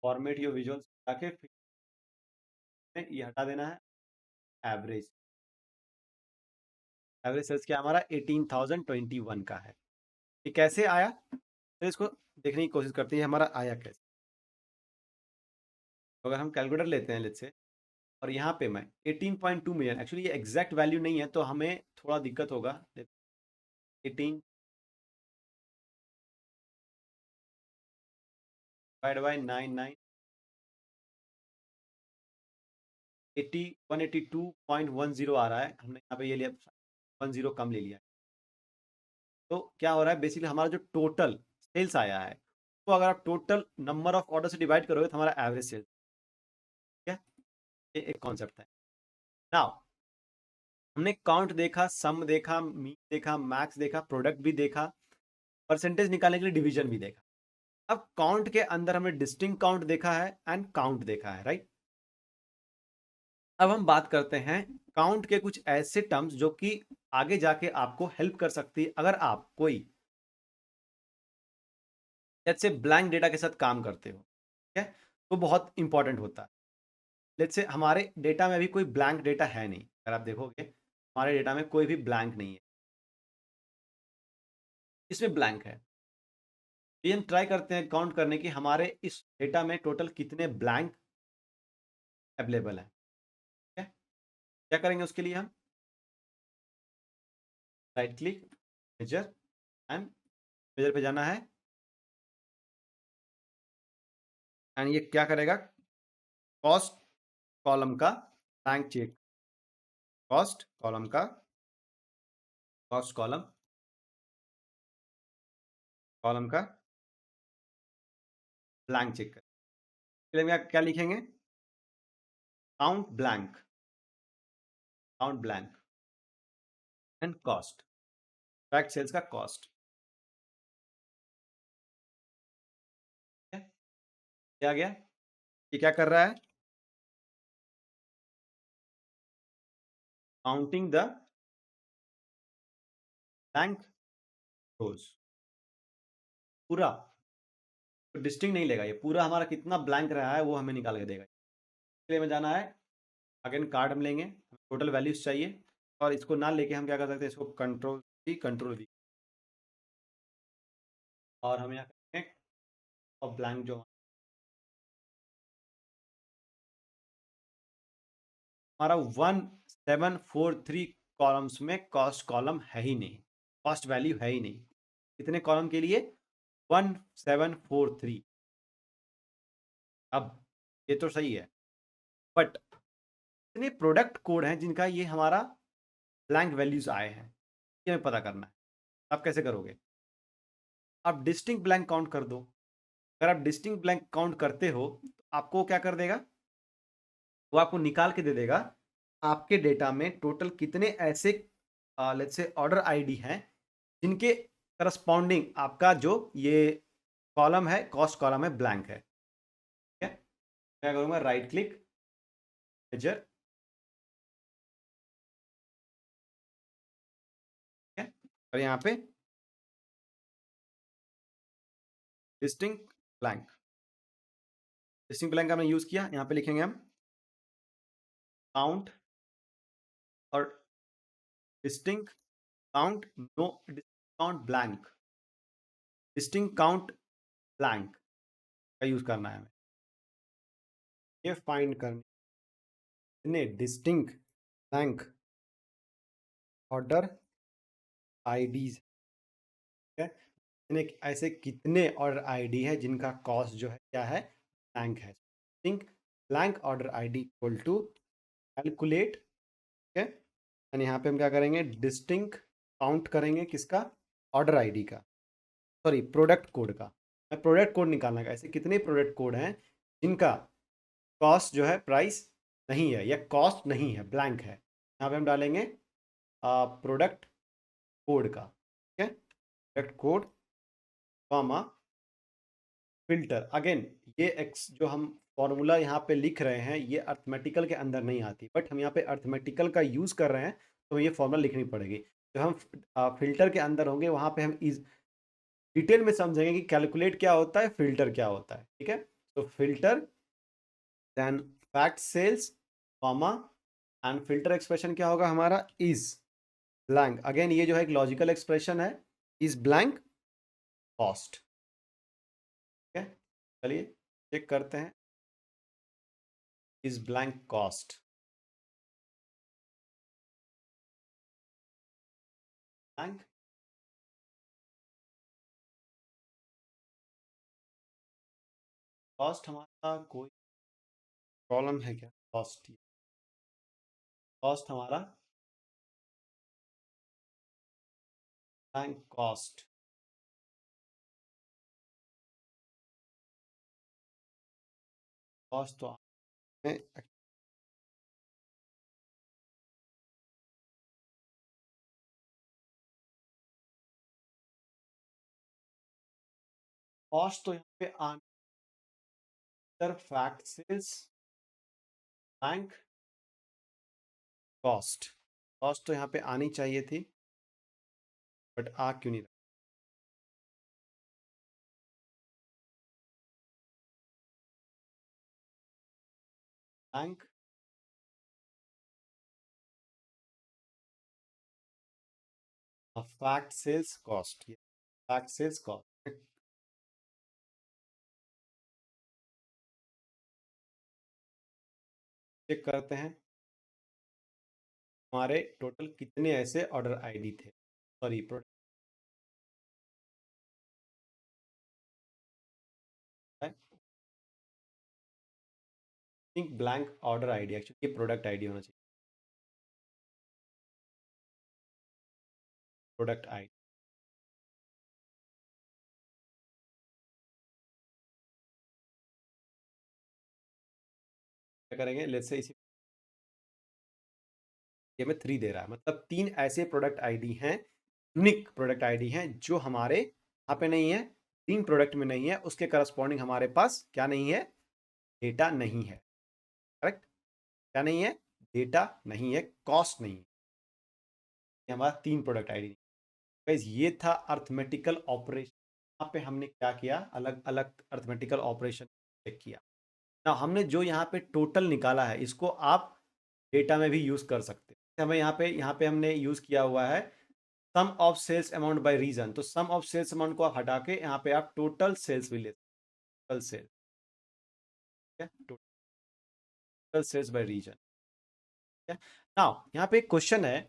फॉर्मेट योर विजुअल्स जाके फिर में ये हटा देना है, एवरेज। एवरेज सेल्स क्या हमारा 18,021 का है। ये कैसे आया, तो इसको देखने की कोशिश करते हैं हमारा आया कैसे। तो अगर हम कैलकुलेटर लेते हैं लेट्स से, और यहाँ पे मैं 18.2 मिलियन, एक्चुअली ये एग्जैक्ट वैल्यू नहीं है तो हमें थोड़ा दिक्कत होगा। 18 डिवाइड बाय 99 80 182.10 आ रहा है। हमने यहाँ पे ये लिया 10 कम ले लिया। तो क्या हो रहा है बेसिकली हमारा जो टोटल सेल्स आया है, तो अगर आप टोटल नंबर ऑफ ऑर्डर से डिवाइड करोगे तो हमारा एवरेज सेल्स, ठीक है। ये एक कॉन्सेप्ट है। नाउ हमने काउंट देखा, सम देखा, मीन देखा, मैक्स देखा, प्रोडक्ट भी देखा, परसेंटेज निकालने के लिए डिवीजन भी देखा। अब काउंट के अंदर हमने डिस्टिंक्ट काउंट देखा है एंड काउंट देखा है, राइट। अब हम बात करते हैं काउंट के कुछ ऐसे टर्म्स जो कि आगे जाके आपको हेल्प कर सकती है अगर आप कोई जैसे ब्लैंक डेटा के साथ काम करते हो, ठीक है। तो बहुत इंपॉर्टेंट होता है। लेट्स से हमारे डेटा में अभी कोई ब्लैंक डेटा है नहीं, अगर आप देखोगे हमारे डेटा में कोई भी ब्लैंक नहीं है, इसमें ब्लैंक है। ये हम ट्राई करते हैं काउंट करने की हमारे इस डेटा में टोटल कितने ब्लैंक अवेलेबल है, ठीक है। क्या करेंगे उसके लिए हम right click, measure and measure पे जाना है एंड ये क्या करेगा, कॉस्ट कॉलम का ब्लैंक चेक, कॉस्ट कॉलम का कॉस्ट कॉलम कॉलम का ब्लैंक चेक कर, क्या लिखेंगे, count blank, count blank and cost, direct sales का कॉस्ट, क्या गया, ये क्या कर रहा है, काउंटिंग द ब्लैंक रोज, पूरा तो डिस्टिंग नहीं लेगा, ये पूरा हमारा कितना ब्लैंक रहा है वो हमें निकाल के देगा। इसलिए हमें जाना है, अगेन कार्ड हम लेंगे, टोटल वैल्यूज चाहिए, और इसको ना लेके हम क्या कर सकते हैं, इसको कंट्रोल सी कंट्रोल वी, और हम यहाँ करेंगे और ब्लैंक जो हमारा 1743 कॉलम्स में कॉस्ट कॉलम है ही नहीं, कॉस्ट वैल्यू है ही नहीं। कितने कॉलम के लिए, 1743। अब ये तो सही है, बट इतने प्रोडक्ट कोड हैं जिनका ये हमारा ब्लैंक वैल्यूज आए हैं, ये हमें पता करना है। आप कैसे करोगे, आप डिस्टिंक्ट ब्लैंक काउंट कर दो। अगर आप डिस्टिंक्ट ब्लैंक काउंट करते हो तो आपको क्या कर देगा, वो आपको निकाल के दे देगा आपके डेटा में टोटल कितने ऐसे लेट्स से ऑर्डर आईडी हैं जिनके करस्पॉन्डिंग आपका जो ये कॉलम है, कॉस्ट कॉलम है, ब्लैंक है, ठीक है। क्या करूंगा, राइट क्लिक, मेजर, ठीक है, और यहाँ पे डिस्टिंक्ट ब्लैंक, डिस्टिंक्ट ब्लैंक का हमने यूज किया, यहाँ पे लिखेंगे हम काउंट और distinct count, no count blank, distinct count blank का यूज करना है हमें, ये फाइंड करने डिस्टिंक्ट ब्लैंक ऑर्डर आईडीज, ठीक है। ऐसे कितने ऑर्डर आईडी है जिनका कॉस्ट जो है क्या है, ब्लैंक है। Think blank order ID equal to calculate, ठीक है। एंड यहाँ पे हम क्या करेंगे, डिस्टिंक्ट काउंट करेंगे किसका, ऑर्डर आईडी का, सॉरी प्रोडक्ट कोड का। प्रोडक्ट कोड निकालना है, ऐसे कितने प्रोडक्ट कोड हैं जिनका कॉस्ट जो है प्राइस नहीं है या कॉस्ट नहीं है, ब्लैंक है। यहाँ पे हम डालेंगे प्रोडक्ट कोड का, ठीक है, product code comma filter. Again ये एक्स जो हम फॉर्मूला यहाँ पे लिख रहे हैं ये अर्थमेटिकल के अंदर नहीं आती, बट हम यहाँ पे अर्थमेटिकल का यूज़ कर रहे हैं तो ये फॉर्मूला लिखनी पड़ेगी। जो हम फिल्टर के अंदर होंगे वहाँ पे हम इस डिटेल में समझेंगे कि कैलकुलेट क्या होता है, फिल्टर क्या होता है, ठीक है। तो filter then fact sales comma and filter expression क्या होगा हमारा, इज ब्लैंक। अगेन ये जो है एक लॉजिकल एक्सप्रेशन है, इज ब्लैंक कॉस्ट, ठीक है। चलिए चेक करते हैं, is blank cost, blank cost हमारा कोई प्रॉब्लम है क्या? कॉस्ट हमारा बैंक कॉस्ट, कॉस्ट तो आपने कॉस्ट तो यहाँ पे answer fact sales blank cost, cost तो यहाँ पे आनी चाहिए थी बट आ क्यों नहीं रहा? Blank fact sales cost, fact sales cost check करते हैं हमारे टोटल कितने ऐसे ऑर्डर आईडी थे, sorry product think blank order ID, actually ये प्रोडक्ट आईडी होना चाहिए, प्रोडक्ट आईडी क्या करेंगे, लेट्स से इसी ये में 3 दे रहा है, मतलब 3 ऐसे प्रोडक्ट आईडी हैं, यूनिक प्रोडक्ट आईडी हैं जो हमारे यहाँ पे नहीं है, 3 प्रोडक्ट में नहीं है, उसके करस्पॉन्डिंग हमारे पास क्या नहीं है, डेटा नहीं है, करेक्ट? क्या नहीं है? डेटा नहीं है, कॉस्ट नहीं है, ये हमारा 3 प्रोडक्ट आईडी। गाइस ये था अर्थमेटिकल ऑपरेशन, यहाँ पे हमने क्या किया, अलग अलग अर्थमेटिकल ऑपरेशन चेक किया ना, हमने जो यहाँ पे टोटल निकाला है इसको आप डेटा में भी यूज कर सकते हैं। हमें यहाँ पे हमने यूज किया हुआ है sum of sales amount by region, तो सम ऑफ सेल्स अमाउंट को आप हटा के यहाँ पे आप टोटल सेल्स भी ले, total sales, total sales by region. Now यहाँ पे एक क्वेश्चन है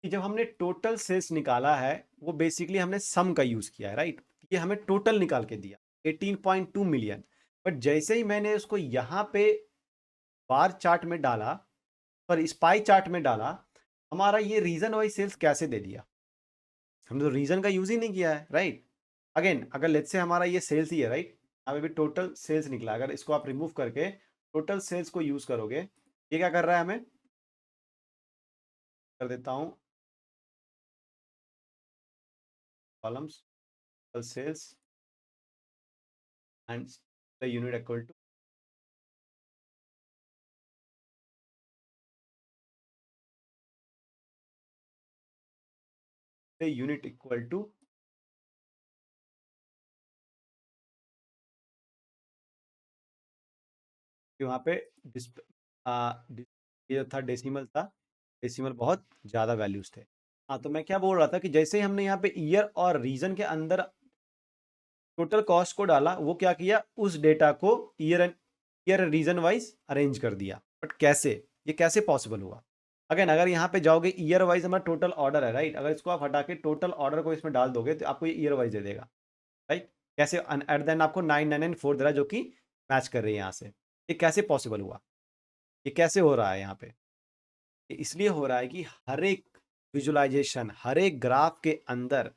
कि जब हमने टोटल सेल्स निकाला है वो बेसिकली हमने सम का यूज किया है, राइट? ये हमें टोटल निकाल के दिया 18.2 मिलियन, बट जैसे ही मैंने उसको यहाँ पे बार चार्ट में डाला, पर स्पाई चार्ट में डाला, हमारा ये रीजन वाइज सेल्स कैसे दे दिया? हमने तो रीजन का यूज ही नहीं किया है, राइट? अगेन अगर लेट्स से हमारा ये सेल्स ही है, राइट, यहाँ पे भी टोटल सेल्स निकला, अगर इसको आप रिमूव करके टोटल सेल्स को यूज करोगे, ये क्या कर रहा है, हमें कर देता हूँ columns sales and the unit equal to the unit equal to वहाँ पे ये था डेसिमल था, डेसिमल बहुत ज़्यादा वैल्यूज थे। हाँ तो मैं क्या बोल रहा था कि जैसे ही हमने यहाँ पे ईयर और रीजन के अंदर टोटल कॉस्ट को डाला, वो क्या किया, उस डेटा को ईयर रीजन वाइज अरेंज कर दिया। बट कैसे, ये कैसे पॉसिबल हुआ? अगेन अगर यहाँ पे जाओगे ईयर वाइज हमारा टोटल ऑर्डर है, राइट, अगर इसको आप हटा के टोटल ऑर्डर को इसमें डाल दोगे तो आपको ये ईयर वाइज दे देगा, राइट? कैसे? एट देन आपको 9994 दे रहा है जो कि मैच कर रही है यहाँ से। ये कैसे पॉसिबल हुआ? ये कैसे हो रहा है यहाँ पे? ये इसलिए हो रहा है कि हर एक विजुअलाइजेशन, हर एक ग्राफ के अंदर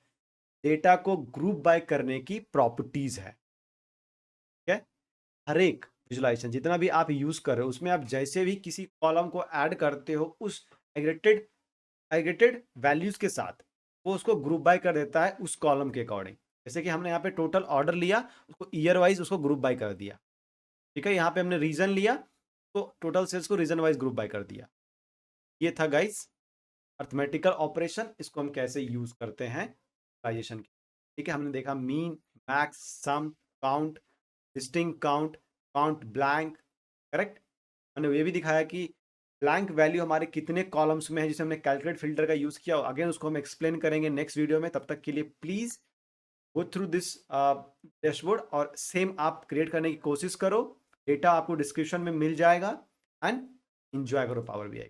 डेटा को ग्रुप बाय करने की प्रॉपर्टीज है, ठीक है? हर एक विजुअलाइजेशन जितना भी आप यूज कर रहे हो उसमें आप जैसे भी किसी कॉलम को ऐड करते हो उस एग्रीगेटेड वैल्यूज के साथ वो उसको ग्रुप बाय कर देता है उस कॉलम के अकॉर्डिंग। जैसे कि हमने यहाँ पे टोटल ऑर्डर लिया, उसको ईयर वाइज उसको ग्रुप बाय कर दिया, ठीक है? यहाँ पे हमने रीजन लिया तो टोटल सेल्स को रीजन वाइज ग्रुप बाय कर दिया। ये था गाइस अर्थमेटिकल ऑपरेशन, इसको हम कैसे यूज करते हैं विजुअलाइजेशन के, ठीक है? हमने देखा mean, max, sum, count, distinct count, count blank, correct? मैंने ये भी दिखाया कि ब्लैंक वैल्यू हमारे कितने कॉलम्स में है जिसे हमने कैलकुलेट फिल्टर का यूज किया, अगेन उसको हम एक्सप्लेन करेंगे नेक्स्ट वीडियो में। तब तक के लिए please go through this dashboard और सेम आप क्रिएट करने की कोशिश करो, डेटा आपको डिस्क्रिप्शन में मिल जाएगा एंड एंजॉय करो पावर बीआई।